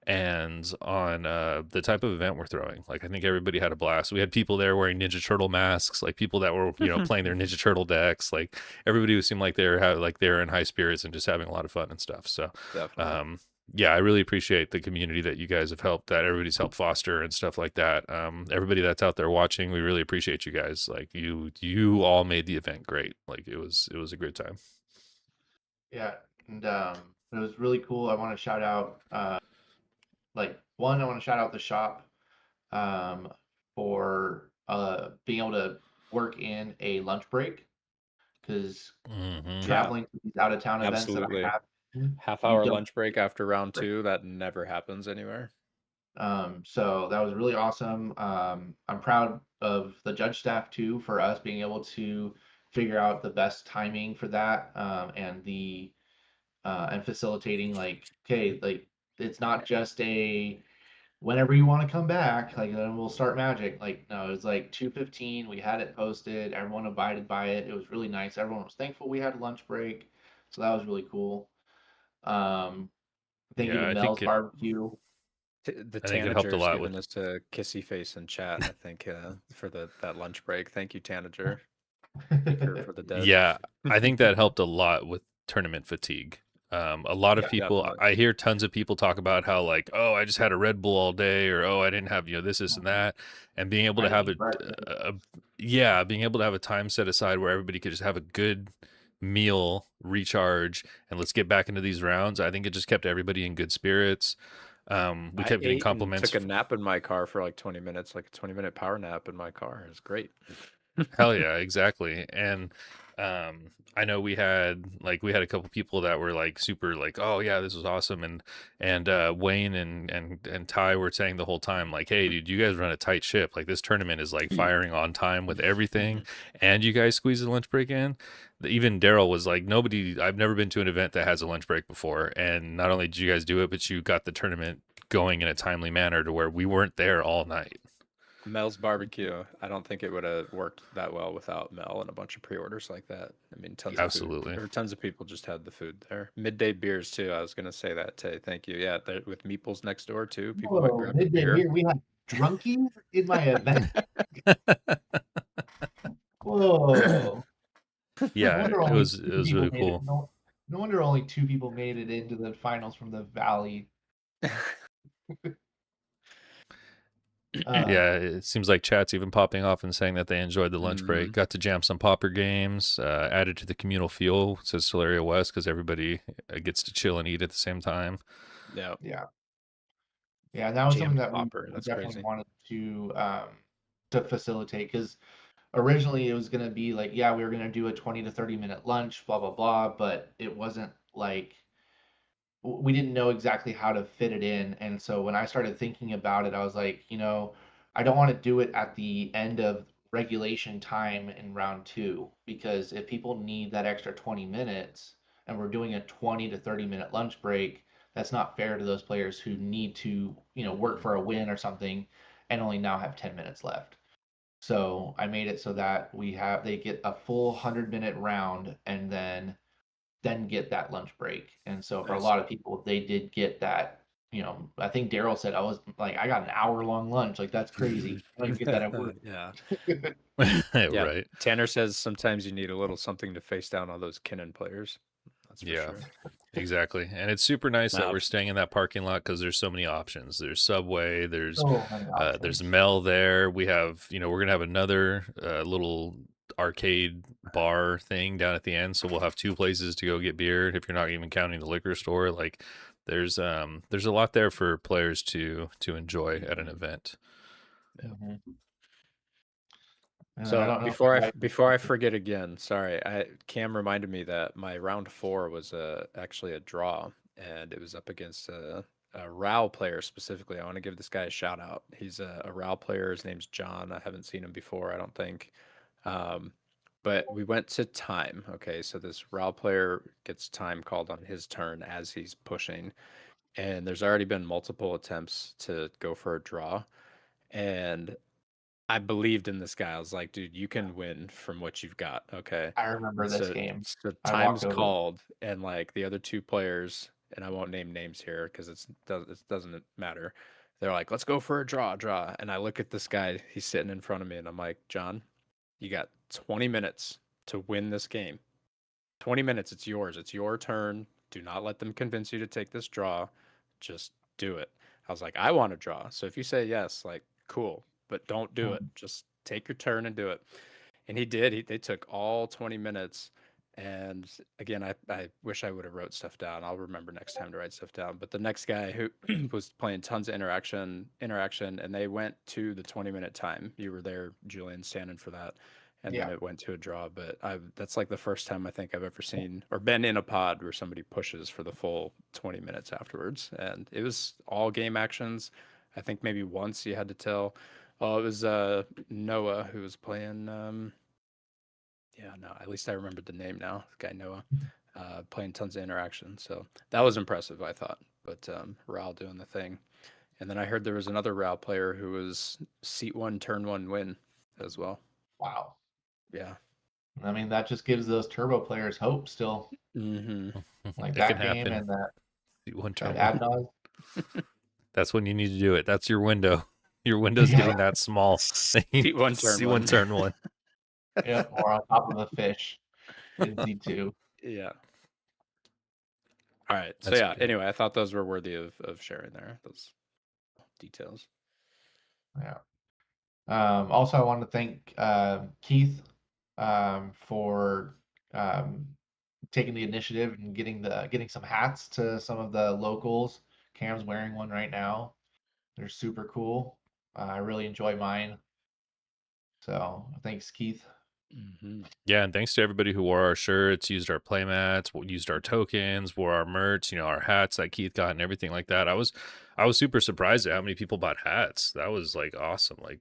Speaker 2: and on the type of event we're throwing. Like, I think everybody had a blast. We had people there wearing Ninja Turtle masks, like people that were playing their Ninja Turtle decks. Like everybody seemed like they're in high spirits and just having a lot of fun and stuff. So
Speaker 3: Definitely.
Speaker 2: yeah, I really appreciate the community that you guys have helped, that everybody's helped foster and stuff like that. Everybody that's out there watching, we really appreciate you guys. Like you all made the event great. Like it was a great time.
Speaker 1: Yeah, and it was really cool. I want to shout out, I want to shout out the shop for being able to work in a lunch break, because traveling to these out of town events that
Speaker 3: Absolutely.
Speaker 1: I have,
Speaker 3: Half-hour
Speaker 1: don't-
Speaker 3: lunch break after round 2, that never happens anywhere.
Speaker 1: so that was really awesome. I'm proud of the judge staff too for us being able to figure out the best timing for that, and facilitating, like, okay, like it's not just a whenever you want to come back, like then we'll start Magic. Like, no, it was like 2:15. We had it posted. Everyone abided by it. It was really nice. Everyone was thankful we had a lunch break, so that was really cool. Thank you
Speaker 2: Yeah,
Speaker 1: to
Speaker 2: I
Speaker 1: Mel's
Speaker 2: think it-
Speaker 1: Barbecue.
Speaker 3: The
Speaker 2: I think it helped a
Speaker 3: Tanager's
Speaker 2: lot
Speaker 3: given
Speaker 2: with-
Speaker 3: us a kissy face in chat, I think, for that lunch break. Thank you, Tanager, for the dead.
Speaker 2: Yeah, I think that helped a lot with tournament fatigue. A lot of
Speaker 1: Yeah,
Speaker 2: people,
Speaker 3: definitely.
Speaker 2: I hear tons of people talk about how, like, oh, I just had a Red Bull all day, or oh, I didn't have this and that, and being able to have being able to have a time set aside where everybody could just have a good meal, recharge, and let's get back into these rounds. I think it just kept everybody in good spirits. We
Speaker 3: I
Speaker 2: kept getting
Speaker 3: ate
Speaker 2: compliments.
Speaker 3: and took a nap in my car for like 20 minutes, like a 20-minute power nap in my car. It was great.
Speaker 2: Hell yeah, exactly. And I know we had a couple people that were like super like, oh yeah, this was awesome, and Wayne and Ty were saying the whole time like, hey dude, you guys run a tight ship. Like this tournament is like firing on time with everything, and you guys squeeze the lunch break in. Even Daryl was like, I've never been to an event that has a lunch break before, and not only did you guys do it, but you got the tournament going in a timely manner to where we weren't there all night.
Speaker 3: Mel's Barbecue. I don't think it would have worked that well without Mel and a bunch of pre-orders like that. I mean, tons
Speaker 2: Absolutely.
Speaker 3: of food. Or tons of people just had the food there. Midday beers too. I was gonna say that, Tay. Thank you. Yeah, with Meeples next door too. People might grab a
Speaker 1: midday
Speaker 3: beer.
Speaker 1: beer. We had drunkies in my event. Whoa.
Speaker 2: Yeah,
Speaker 1: No wonder
Speaker 2: it
Speaker 1: only
Speaker 2: was
Speaker 1: two
Speaker 2: really
Speaker 1: people made it.
Speaker 2: cool.
Speaker 1: No wonder only 2 people made it into the finals from the Valley.
Speaker 2: Yeah, it seems like chat's even popping off and saying that they enjoyed the lunch break. Got to jam some Pauper games, added to the communal feel, says Solaria West, because everybody gets to chill and eat at the same time.
Speaker 3: Yeah.
Speaker 1: Yeah. Yeah, and that was something
Speaker 3: Jammed
Speaker 1: that we
Speaker 3: Pauper. That's
Speaker 1: definitely
Speaker 3: crazy.
Speaker 1: wanted to facilitate, because originally it was gonna be like, yeah, we were gonna do a 20 to 30 minute lunch, blah blah blah, but it wasn't like we didn't know exactly how to fit it in. And so when I started thinking about it, I was like, I don't want to do it at the end of regulation time in round two, because if people need that extra 20 minutes and we're doing a 20 to 30 minute lunch break, that's not fair to those players who need to, work for a win or something and only now have 10 minutes left. So I made it so that they get a full 100-minute round and then get that lunch break. And so for a
Speaker 3: Nice.
Speaker 1: lot of people, they did get that. I think Daryl said I got an hour-long lunch. Like, that's crazy. I don't even get that at work.
Speaker 3: Yeah. Yeah.
Speaker 2: Right.
Speaker 3: Tanner says sometimes you need a little something to face down all those Kinnan players. That's for
Speaker 2: Yeah.
Speaker 3: sure.
Speaker 2: Exactly. And it's super nice that
Speaker 3: Now,
Speaker 2: we're staying in that parking lot because there's so many options. There's Subway, there's
Speaker 1: So many
Speaker 2: there's
Speaker 1: options.
Speaker 2: Mel there. We have, we're gonna have another little arcade bar thing down at the end. So we'll have two places to go get beer if you're not even counting the liquor store. Like there's a lot there for players to enjoy at an event.
Speaker 3: yeah.
Speaker 1: Mhm. And I
Speaker 3: So
Speaker 1: don't know if
Speaker 3: before
Speaker 1: you
Speaker 3: I
Speaker 1: guys.
Speaker 3: before I forget again, sorry, Cam reminded me that my round 4 was actually a draw, and it was up against a RAL player specifically. I want to give this guy a shout out. He's a RAL player. His name's John. I haven't seen him before, I don't think. Um, but we went to time. Okay, so this RAL player gets time called on his turn as he's pushing, and there's already been multiple attempts to go for a draw, and I believed in this guy. I was like, dude, you can win from what you've got. Okay.
Speaker 1: I remember this
Speaker 3: So,
Speaker 1: game.
Speaker 3: so
Speaker 1: I
Speaker 3: time's
Speaker 1: walked over.
Speaker 3: called, and like the other two players, and I won't name names here because it doesn't matter. They're like, let's go for a draw. And I look at this guy, he's sitting in front of me, and I'm like, John, you got 20 minutes to win this game. 20 minutes, it's yours. It's your turn. Do not let them convince you to take this draw. Just do it. I was like, I want to draw. So if you say yes, like, cool, but don't do it. Just take your turn and do it. And he did. They took all 20 minutes. And again, I wish I would have wrote stuff down. I'll remember next time to write stuff down. But the next guy who was playing tons of interaction, and they went to the 20-minute time. You were there, Julian, standing for that. And then
Speaker 1: Yeah.
Speaker 3: it went to a draw. But that's like the first time I think I've ever seen or been in a pod where somebody pushes for the full 20 minutes afterwards. And it was all game actions. I think maybe once you had to tell. Oh, it was Noah who was playing. Yeah, no, at least I remembered the name now. The guy Noah, playing tons of interaction. So that was impressive, I thought. But Ral doing the thing. And then I heard there was another Ral player who was seat 1, turn 1 win as well.
Speaker 1: Wow.
Speaker 3: Yeah.
Speaker 1: I mean, that just gives those turbo players hope still.
Speaker 3: Mm-hmm.
Speaker 1: Like
Speaker 2: It
Speaker 1: that
Speaker 2: can
Speaker 1: game
Speaker 2: happen.
Speaker 1: and that
Speaker 2: One
Speaker 1: that
Speaker 2: turn one.
Speaker 1: Adnog.
Speaker 2: That's when you need to do it. That's your window. Your window's
Speaker 1: Yeah.
Speaker 2: getting that small.
Speaker 3: Seat 1, turn
Speaker 2: See
Speaker 3: 1.
Speaker 2: one, turn one.
Speaker 1: Yep, or on top of a fish in Z2.
Speaker 3: Yeah. All right. So
Speaker 2: That's
Speaker 3: yeah,
Speaker 2: good.
Speaker 3: anyway, I thought those were worthy of sharing there, those details.
Speaker 1: Yeah. Also, I want to thank Keith for taking the initiative and getting some hats to some of the locals. Cam's wearing one right now. They're super cool. I really enjoy mine. So thanks, Keith.
Speaker 3: Mm-hmm.
Speaker 2: Yeah, and thanks to everybody who wore our shirts, used our playmats, used our tokens, wore our merch, our hats that Keith got and everything like that. I was super surprised at how many people bought hats. That was like awesome. Like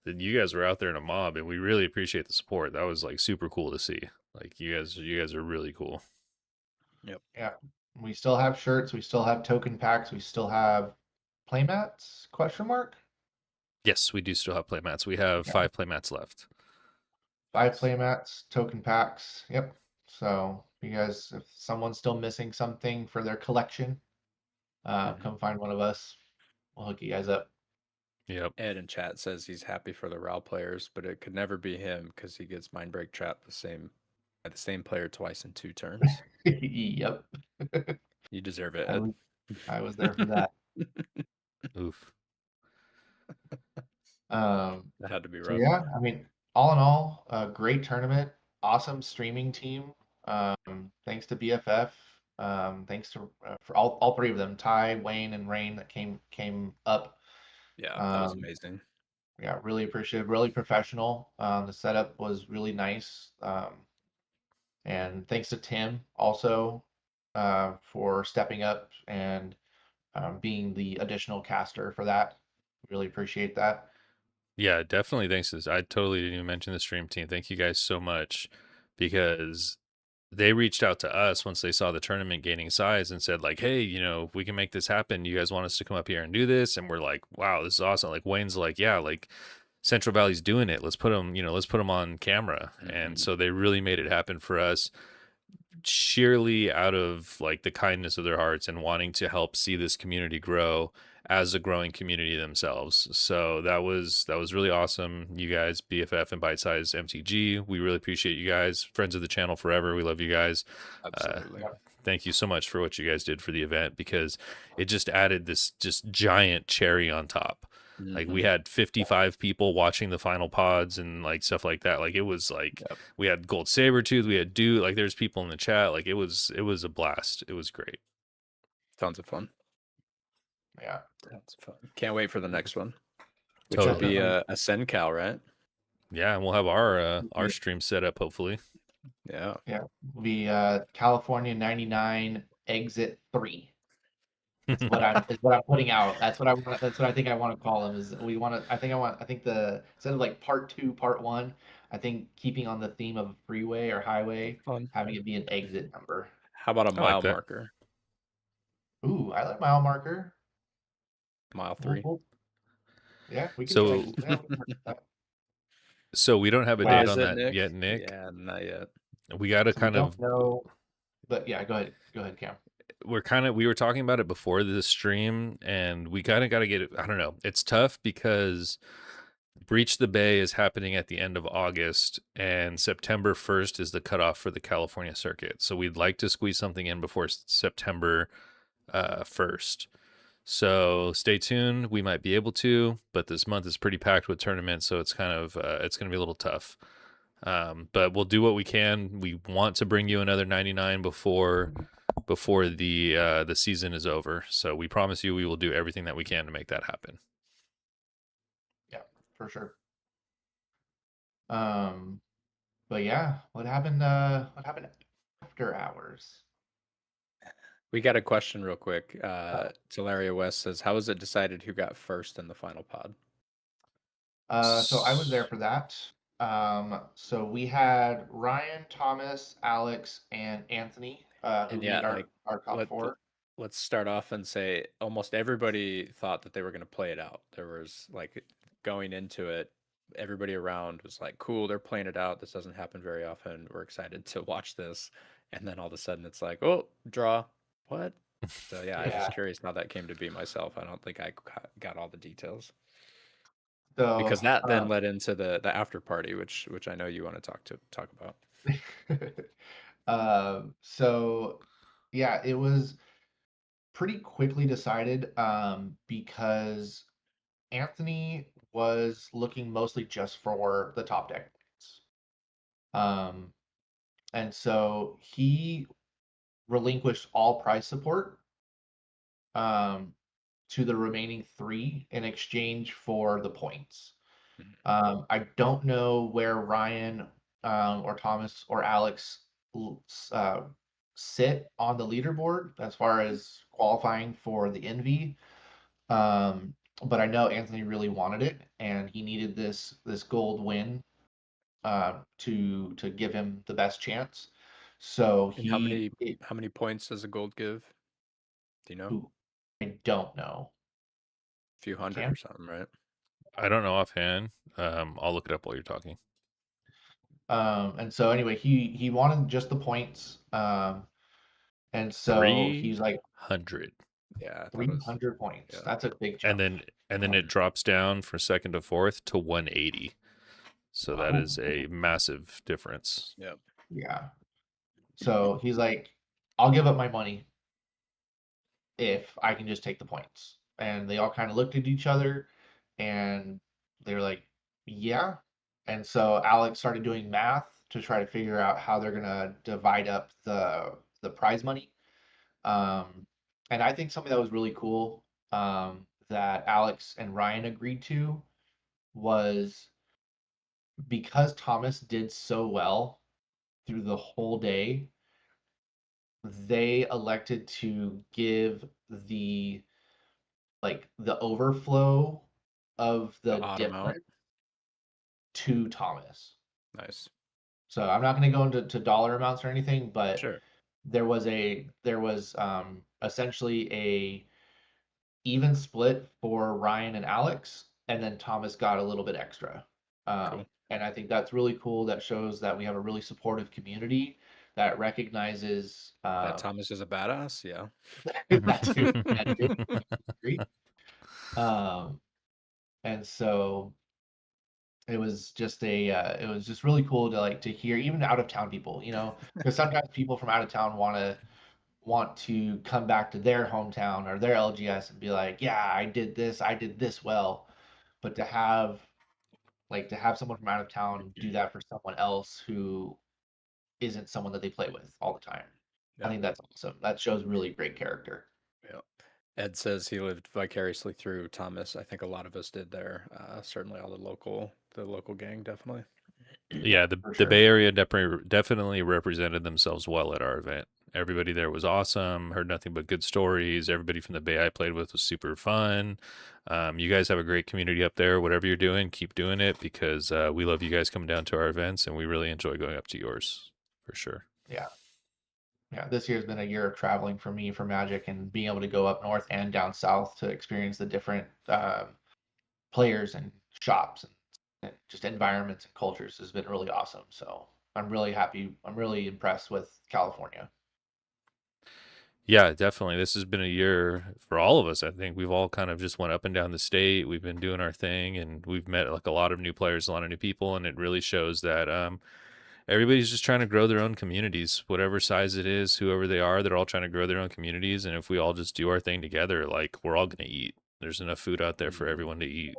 Speaker 2: that you guys were out there in a mob, and we really appreciate the support. That was like super cool to see. Like you guys are really cool.
Speaker 3: Yep.
Speaker 1: Yeah. We still have shirts, we still have token packs, we still have playmats? Question mark?
Speaker 2: Yes, we do still have playmats. We have
Speaker 1: Yeah.
Speaker 2: 5 playmats left.
Speaker 1: 5 playmats, token packs. Yep. So you guys, if someone's still missing something for their collection, come find one of us. We'll hook you guys up.
Speaker 2: Yep.
Speaker 3: Ed in chat says he's happy for the RAL players, but it could never be him because he gets mind break trapped by the same player twice in 2 turns.
Speaker 1: Yep.
Speaker 3: You deserve it,
Speaker 1: I
Speaker 3: Ed.
Speaker 1: was, I was there for that.
Speaker 2: Oof.
Speaker 3: That had to be
Speaker 1: So
Speaker 3: rough.
Speaker 1: yeah, I mean, all in all, a great tournament, awesome streaming team. Thanks to BFF. Thanks to for all three of them, Ty, Wayne, and Rain that came up.
Speaker 3: Yeah, that was
Speaker 1: Um,
Speaker 3: amazing.
Speaker 1: yeah, really appreciative, really professional. The setup was really nice. And thanks to Tim also for stepping up and being the additional caster for that. Really appreciate that.
Speaker 2: Yeah, definitely. Thanks. I totally didn't even mention the stream team. Thank you guys so much because they reached out to us once they saw the tournament gaining size and said like, hey, if we can make this happen, you guys want us to come up here and do this? And we're like, wow, this is awesome. Like Wayne's like, yeah, like Central Valley's doing it. Let's put them on camera. And so they really made it happen for us sheerly out of like the kindness of their hearts and wanting to help see this community grow as a growing community themselves. So that was really awesome. You guys, BFF and Bite Size MTG, we really appreciate you guys. Friends of the channel forever. We love you guys.
Speaker 3: Absolutely.
Speaker 2: Thank you so much for what you guys did for the event because it just added this just giant cherry on top. Like we had 55 people watching the final pods and like stuff like that. Like it was like
Speaker 3: Yep.
Speaker 2: we had Gold Sabertooth, we had Dude, like there's people in the chat. Like it was a blast. It was great.
Speaker 3: Tons of fun.
Speaker 1: Yeah.
Speaker 3: Tons of fun. Can't wait for the next one. Which
Speaker 2: Totally.
Speaker 3: will be a SenCal, right?
Speaker 2: Yeah, and we'll have our stream set up hopefully.
Speaker 3: Yeah.
Speaker 1: Yeah. Will be California 99 exit 3. Is what I'm putting out. That's what I think I want to call them is I think the instead of like part 2, part 1, I think keeping on the theme of freeway or highway,
Speaker 3: Fun.
Speaker 1: having it be an exit number.
Speaker 3: How about a
Speaker 2: like
Speaker 3: mile
Speaker 2: that.
Speaker 3: marker?
Speaker 1: Ooh, I like mile marker.
Speaker 3: Mile 3.
Speaker 1: Yeah, we can
Speaker 2: So-
Speaker 1: do exit. Yeah, we can work with that.
Speaker 2: So we don't have a
Speaker 3: Why
Speaker 2: date
Speaker 3: is
Speaker 2: on
Speaker 3: it,
Speaker 2: that
Speaker 3: Nick?
Speaker 2: yet, Nick.
Speaker 3: Yeah, not yet.
Speaker 2: We got to
Speaker 1: So we
Speaker 2: kind of
Speaker 1: don't know, but yeah, go ahead, Cam.
Speaker 2: we were talking about it before the stream and we kind of got to get it. I don't know. It's tough because Breach the Bay is happening at the end of August and September 1st is the cutoff for the California circuit. So we'd like to squeeze something in before September 1st. So stay tuned. We might be able to, but this month is pretty packed with tournaments. So it's kind of, it's going to be a little tough. But we'll do what we can. We want to bring you another 99 before the season is over. So we promise you we will do everything that we can to make that happen.
Speaker 1: Yeah, for sure. But yeah, what happened after hours?
Speaker 3: We got a question real quick. Teleria West says, how was it decided who got first in the final pod?
Speaker 1: So I was there for that. So we had Ryan, Thomas, Alex, and Anthony, who
Speaker 3: And yeah,
Speaker 1: made
Speaker 3: like,
Speaker 1: our top 4.
Speaker 3: Let's start off and say almost everybody thought that they were going to play it out. There was like going into it, everybody around was like, cool, they're playing it out. This doesn't happen very often. We're excited to watch this. And then all of a sudden it's like, oh, draw. What? So yeah, I was
Speaker 1: Yeah.
Speaker 3: curious how that came to be myself. I don't think I got all the details.
Speaker 1: So
Speaker 3: Because that then led into the after party, which I know you want to talk about.
Speaker 1: so yeah, it was pretty quickly decided because Anthony was looking mostly just for the top deck points. And so he relinquished all prize support to the remaining 3 in exchange for the points. I don't know where Ryan or Thomas or Alex sit on the leaderboard as far as qualifying for the Envy. But I know Anthony really wanted it, and he needed this gold win to give him the best chance. So
Speaker 3: And how many points does a gold give? Do you know?
Speaker 1: Ooh, I don't know.
Speaker 3: A few hundred
Speaker 1: Cam?
Speaker 3: or something, right?
Speaker 2: I don't know offhand. I'll look it up while you're talking.
Speaker 1: And so anyway, he wanted just the points. And so he's like
Speaker 2: 300.
Speaker 3: Yeah, I thought it was
Speaker 1: 300 points.
Speaker 3: yeah.
Speaker 1: That's a big jump.
Speaker 2: And then it drops down for second to fourth to 180. So that
Speaker 1: Wow.
Speaker 2: is a massive difference.
Speaker 3: Yep.
Speaker 1: Yeah. So he's like, I'll give up my money if I can just take the points. And they all kind of looked at each other, and they were like, yeah. And so Alex started doing math to try to figure out how they're gonna divide up the prize money. Um, and I think something that was really cool, that Alex and Ryan agreed to was because Thomas did so well through the whole day, they elected to give the the overflow of
Speaker 3: The
Speaker 1: the
Speaker 3: odd amount.
Speaker 1: difference to Thomas.
Speaker 3: Nice.
Speaker 1: So I'm not going to go into dollar amounts or anything, but
Speaker 3: Sure.
Speaker 1: there was essentially a even split for Ryan and Alex, and then Thomas got a little bit extra.
Speaker 3: Cool.
Speaker 1: And I think that's really cool. That shows that we have a really supportive community that recognizes
Speaker 3: That Thomas is a badass. Yeah.
Speaker 1: that too. That too. Agree. Um, and so it was just really cool to like to hear even out of town people, because sometimes people from out of town want to come back to their hometown or their LGS and be like, yeah, I did this well. But to have someone from out of town do that for someone else who isn't someone that they play with all the time. I
Speaker 3: Yeah.
Speaker 1: think that's awesome. That shows really great character.
Speaker 3: Yeah. Ed says he lived vicariously through Thomas. I think a lot of us did there. Certainly all the local gang, definitely.
Speaker 2: Yeah, the
Speaker 1: For
Speaker 2: the
Speaker 1: sure.
Speaker 2: Bay Area definitely represented themselves well at our event. Everybody there was awesome. Heard nothing but good stories. Everybody from the Bay I played with was super fun. You guys have a great community up there. Whatever you're doing, keep doing it because we love you guys coming down to our events, and we really enjoy going up to yours for sure.
Speaker 1: Yeah. Yeah, this year's been a year of traveling for me for Magic and being able to go up north and down south to experience the different players and shops and just environments and cultures has been really awesome. So I'm really happy. I'm really impressed with California.
Speaker 2: Yeah, definitely. This has been a year for all of us. I think we've all kind of just went up and down the state. We've been doing our thing, and we've met like a lot of new players, a lot of new people, and it really shows that everybody's just trying to grow their own communities, whatever size it is, whoever they are. They're all trying to grow their own communities, and if we all just do our thing together, like we're all gonna eat. There's enough food out there for everyone to eat.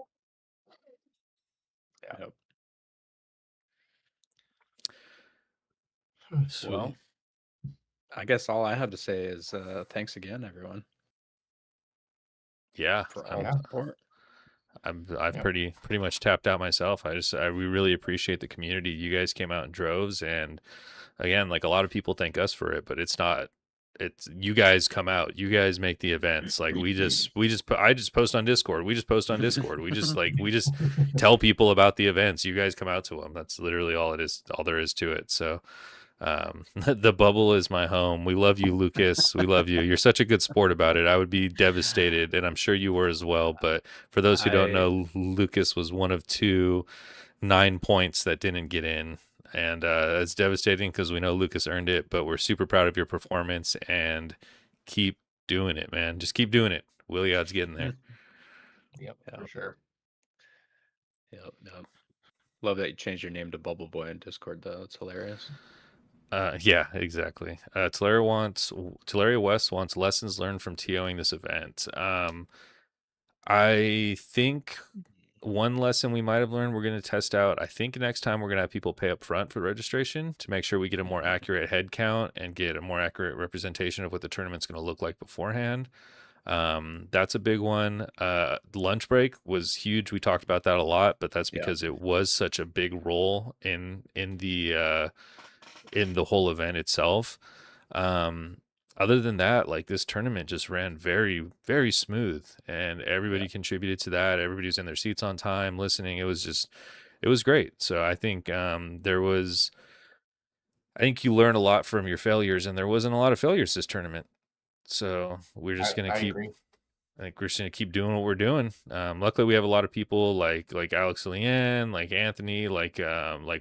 Speaker 1: Yeah.
Speaker 3: Yep.
Speaker 2: Sweet.
Speaker 3: Well, I guess all I have to say is thanks again, everyone,
Speaker 2: Yeah,
Speaker 3: for all
Speaker 1: Yeah.
Speaker 3: the support.
Speaker 2: I've
Speaker 1: Yep.
Speaker 2: pretty much tapped out myself. We really appreciate the community. You guys came out in droves, and again, like a lot of people thank us for it, but it's not. It's you guys come out. You guys make the events. Like I just post on Discord. We just post on Discord. We just tell people about the events. You guys come out to them. That's literally all it is. All there is to it. So the bubble is my home. We love you, Lucas. We love you. You're such a good sport about it. I would be devastated, and I'm sure you were as well. But for those who don't
Speaker 3: I
Speaker 2: know, Lucas was one of 9 points that didn't get in, and it's devastating because we know Lucas earned it. But we're super proud of your performance, and keep doing it, man. Just keep doing it. Williard's getting there.
Speaker 1: Yep.
Speaker 3: Yeah.
Speaker 1: For sure.
Speaker 3: Yep. Love that you changed your name to Bubble Boy in Discord, though. It's hilarious.
Speaker 2: Yeah, exactly. Tularia West wants lessons learned from TOing this event. I think one lesson we might have learned we're going to test out. I think next time we're going to have people pay up front for registration to make sure we get a more accurate head count and get a more accurate representation of what the tournament's going to look like beforehand. That's a big one. Lunch break was huge. We talked about that a lot, but that's
Speaker 3: Yeah.
Speaker 2: because it was such a big role in the whole event itself. Other than that, like this tournament just ran very, very smooth, and everybody contributed to that. Everybody was in their seats on time, listening. It was great. So I think I think you learn a lot from your failures, and there wasn't a lot of failures this tournament. So we're just gonna
Speaker 1: I
Speaker 2: keep.
Speaker 1: agree.
Speaker 2: I think we're just gonna keep doing what we're doing. Luckily, we have a lot of people like Alex Leanne, like Anthony, like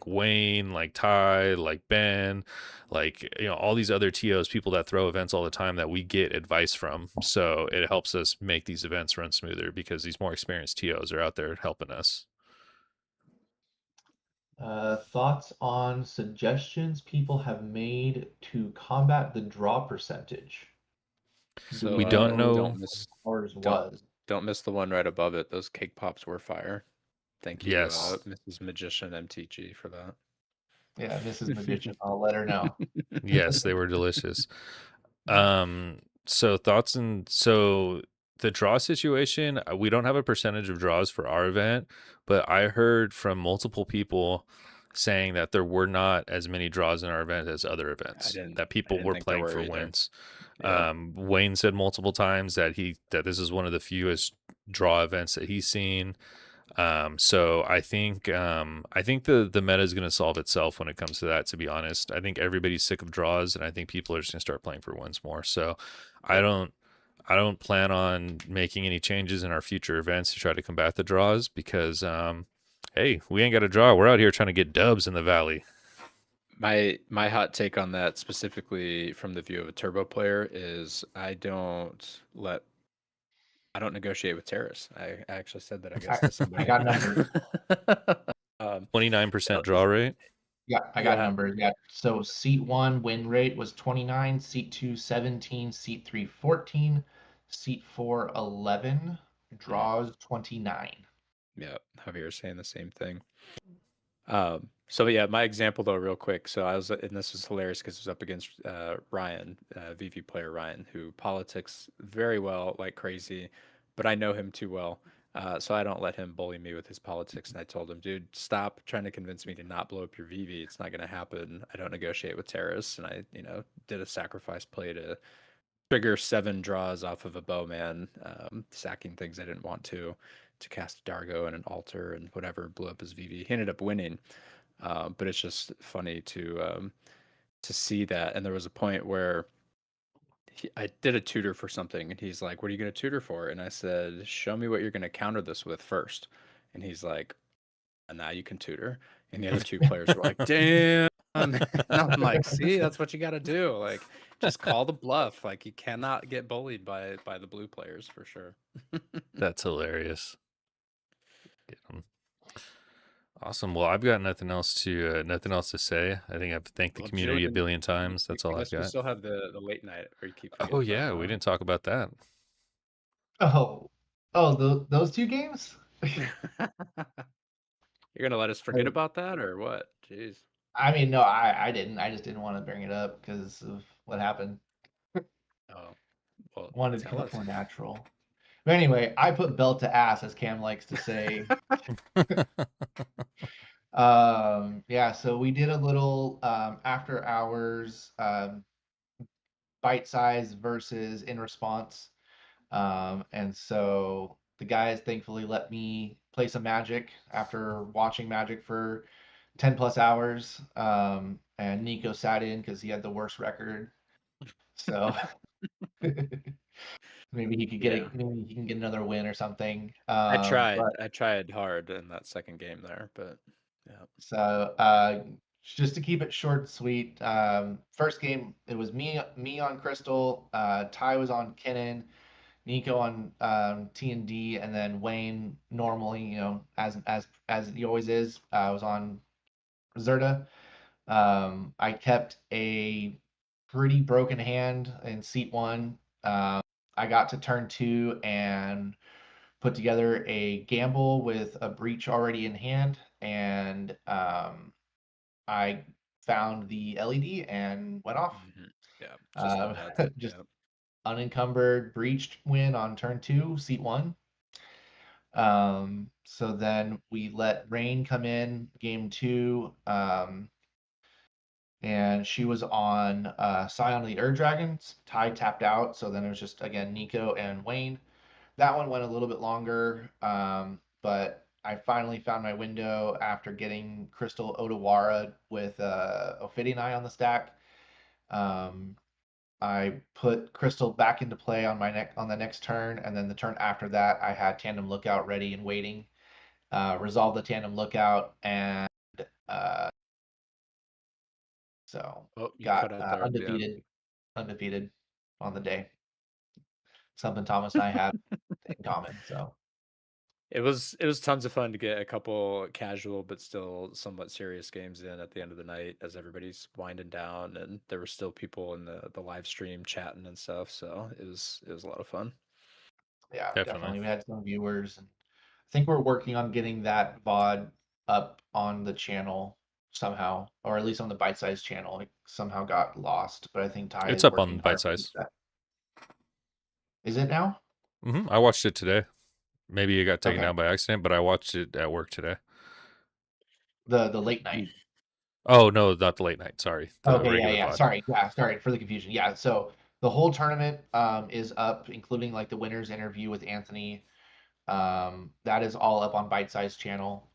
Speaker 2: Wayne, like Ty, like Ben, like all these other TOs, people that throw events all the time that we get advice from. So it helps us make these events run smoother because these more experienced TOs are out there helping us.
Speaker 1: Thoughts on suggestions people have made to combat the draw percentage?
Speaker 3: So
Speaker 2: We don't know.
Speaker 3: Don't miss
Speaker 1: Ours
Speaker 3: don't-
Speaker 1: was.
Speaker 3: don't miss the one right above it. Those cake pops were fire. Thank you,
Speaker 2: Yes.
Speaker 3: Mrs. Magician MTG, for that.
Speaker 1: Yeah, Mrs. Magician. I'll let her know.
Speaker 2: Yes, they were delicious. So thoughts and so the draw situation, we don't have a percentage of draws for our event, but I heard from multiple people saying that there were not as many draws in our event as other events, that
Speaker 3: I
Speaker 2: people
Speaker 3: didn't
Speaker 2: were
Speaker 3: think there
Speaker 2: playing
Speaker 3: were
Speaker 2: for
Speaker 3: either.
Speaker 2: wins.
Speaker 3: Yeah.
Speaker 2: Wayne said multiple times that this is one of the fewest draw events that he's seen. So I think the meta is going to solve itself when it comes to that. To be honest, I think everybody's sick of draws, and I think people are just going to start playing for wins more. So I
Speaker 3: Yep.
Speaker 2: don't I don't plan on making any changes in our future events to try to combat the draws because hey, we ain't got a draw. We're out here trying to get dubs in the valley.
Speaker 3: My hot take on that, specifically from the view of a turbo player, is I don't negotiate with terrorists. I actually said that, I guess, to
Speaker 1: I
Speaker 3: somebody.
Speaker 1: got numbers.
Speaker 2: 29%
Speaker 3: so
Speaker 2: draw rate.
Speaker 1: Yeah, I got
Speaker 3: yeah,
Speaker 1: numbers. Yeah. So seat 1 win rate was 29, seat 2 17, seat 3 14, seat 4 11, draws 29.
Speaker 3: yeah, Javier's saying the same thing. So yeah, my example though, real quick. So I was, and this was hilarious because it was up against Ryan, VV player Ryan, who politics very well, like crazy, but I know him too well. So I don't let him bully me with his politics. And I told him, dude, stop trying to convince me to not blow up your VV. It's not going to happen. I don't negotiate with terrorists. And I, did a sacrifice play to trigger 7 draws off of a bowman, sacking things I didn't want to cast a Dargo and an altar and whatever, blew up his VV. He ended up winning. But it's just funny to see that. And there was a point where I did a tutor for something, and he's like, "What are you going to tutor for?" And I said, "Show me what you're going to counter this with first." And he's like, "And now you can tutor." And the other 2 players were like, "Damn." And I'm like, "See, that's what you got to do. Like, just call the bluff. Like, you cannot get bullied by the blue players for sure."
Speaker 2: That's hilarious. Get 'em. Awesome. Well, I've got nothing else to say. I think I've thanked the
Speaker 3: Well,
Speaker 2: community a
Speaker 3: Julian,
Speaker 2: billion times. That's all
Speaker 3: I
Speaker 2: I've
Speaker 3: guess we
Speaker 2: got.
Speaker 3: still have the late night, or you keep
Speaker 2: Oh
Speaker 3: forgetting about
Speaker 2: yeah, we
Speaker 3: that.
Speaker 2: didn't talk about that.
Speaker 1: Oh, those 2 games?
Speaker 3: You're gonna let us forget about that or what? Jeez.
Speaker 1: I mean, no, I didn't. I just didn't want to bring it up because of what happened.
Speaker 3: Oh, well,
Speaker 1: Wanted to
Speaker 3: tell
Speaker 1: come up
Speaker 3: us.
Speaker 1: more natural. But anyway, I put belt to ass, as Cam likes to say. Yeah, so we did a little after hours bite size versus in response. And so the guys thankfully let me play some Magic after watching Magic for 10 plus hours. And Nico sat in because he had the worst record. So maybe he could get
Speaker 3: Yeah.
Speaker 1: it, maybe he can get another win or something.
Speaker 3: I tried.
Speaker 1: But
Speaker 3: I tried hard in that second game there, but yeah.
Speaker 1: so just to keep it short and sweet, first game it was me on Crystal, Ty was on Kennen, Nico on T and D, and then Wayne normally, as he always is, was on Zerta. I kept a pretty broken hand in seat 1. I got to turn 2 and put together a gamble with a breach already in hand, and I found the LED and went off.
Speaker 3: Yeah, just the nuts.
Speaker 1: Just
Speaker 3: Yeah.
Speaker 1: unencumbered breached win on turn 2, seat 1. So then we let Rain come in game 2, and she was on Scion of the Ur Dragons. Ty tapped out, so then it was just again Nico and Wayne. That one went a little bit longer, but I finally found my window after getting Crystal Odawara with Ophidian Eye on the stack. I put Crystal back into play on the next turn, and then the turn after that, I had Tandem Lookout ready and waiting. Resolved the Tandem Lookout, and uh, so
Speaker 3: Oh, you cut
Speaker 1: got
Speaker 3: out there at the end.
Speaker 1: undefeated on the day. Something Thomas and I have in common. So
Speaker 3: It was tons of fun to get a couple casual but still somewhat serious games in at the end of the night as everybody's winding down, and there were still people in the live stream chatting and stuff. So it was a lot of fun.
Speaker 1: yeah,
Speaker 2: Definitely.
Speaker 1: definitely we had some viewers, and think we're working on getting that VOD up on the channel somehow, or at least on the Bite Size channel. It somehow got lost, but I think Ty
Speaker 2: It's
Speaker 1: is
Speaker 2: up
Speaker 1: working
Speaker 2: on
Speaker 1: hard
Speaker 2: Bite
Speaker 1: to get
Speaker 2: Size.
Speaker 1: that. Is it now?
Speaker 2: I watched it today. Maybe it got taken
Speaker 1: Okay.
Speaker 2: down by accident, but I watched it at work today.
Speaker 1: The late night.
Speaker 2: Oh no, not the late night. Sorry, the
Speaker 1: Okay,
Speaker 2: regular
Speaker 1: yeah.
Speaker 2: VOD.
Speaker 1: Sorry for the confusion. Yeah, so the whole tournament is up, including like the winner's interview with Anthony. That is all up on Bite Size channel.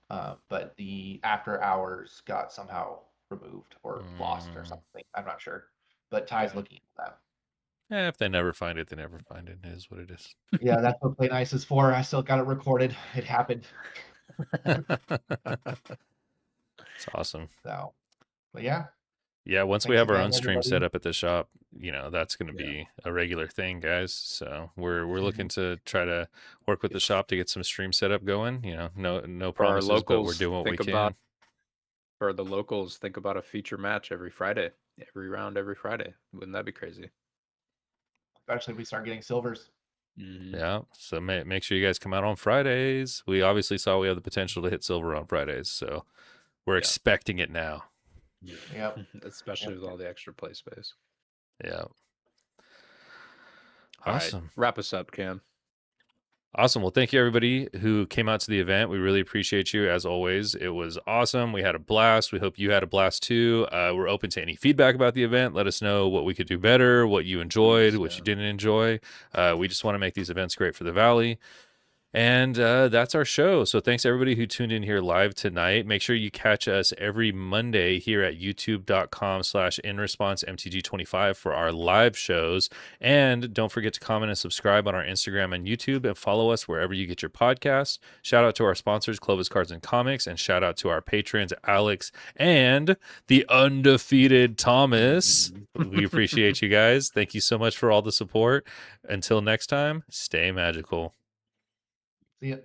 Speaker 1: But the after hours got somehow removed or lost or something. I'm not sure. But Ty's
Speaker 3: Okay.
Speaker 1: looking at that.
Speaker 2: If they never find it, they never find it. It is what it is.
Speaker 1: Yeah, that's what Play Nice is for. I still got it recorded. It happened.
Speaker 2: It's awesome.
Speaker 1: So, but yeah,
Speaker 2: Yeah, once we
Speaker 1: thanks
Speaker 2: have our
Speaker 1: again,
Speaker 2: own stream
Speaker 1: everybody.
Speaker 2: set up at the shop, that's going to
Speaker 3: Yeah.
Speaker 2: be a regular thing, guys. So we're looking to try to work with the shop to get some stream setup going. No
Speaker 3: For our
Speaker 2: promises, but we're
Speaker 3: locals,
Speaker 2: doing what we
Speaker 3: think
Speaker 2: can.
Speaker 3: about for the locals, think about a feature match every Friday, every round every Friday. Wouldn't that be crazy?
Speaker 1: Especially if we start getting silvers.
Speaker 2: Yeah, so make sure you guys come out on Fridays. We obviously saw we have the potential to hit silver on Fridays, so we're expecting it now.
Speaker 1: Yep.
Speaker 3: Especially with all the extra play space.
Speaker 2: Yeah.
Speaker 3: All right,
Speaker 2: Awesome.
Speaker 3: wrap us up, Cam.
Speaker 2: Awesome. Well, thank you everybody who came out to the event. We really appreciate you as always. It was awesome. We had a blast. We hope you had a blast too. We're open to any feedback about the event. Let us know what we could do better, what you enjoyed, what you didn't enjoy. We just want to make these events great for the Valley. And that's our show. So thanks everybody who tuned in here live tonight. Make sure you catch us every Monday here at youtube.com/InResponseMTG25 for our live shows. And don't forget to comment and subscribe on our Instagram and YouTube and follow us wherever you get your podcasts. Shout out to our sponsors, Clovis Cards and Comics, and shout out to our patrons, Alex and the undefeated Thomas. We appreciate you guys. Thank you so much for all the support. Until next time, stay magical.
Speaker 1: See ya.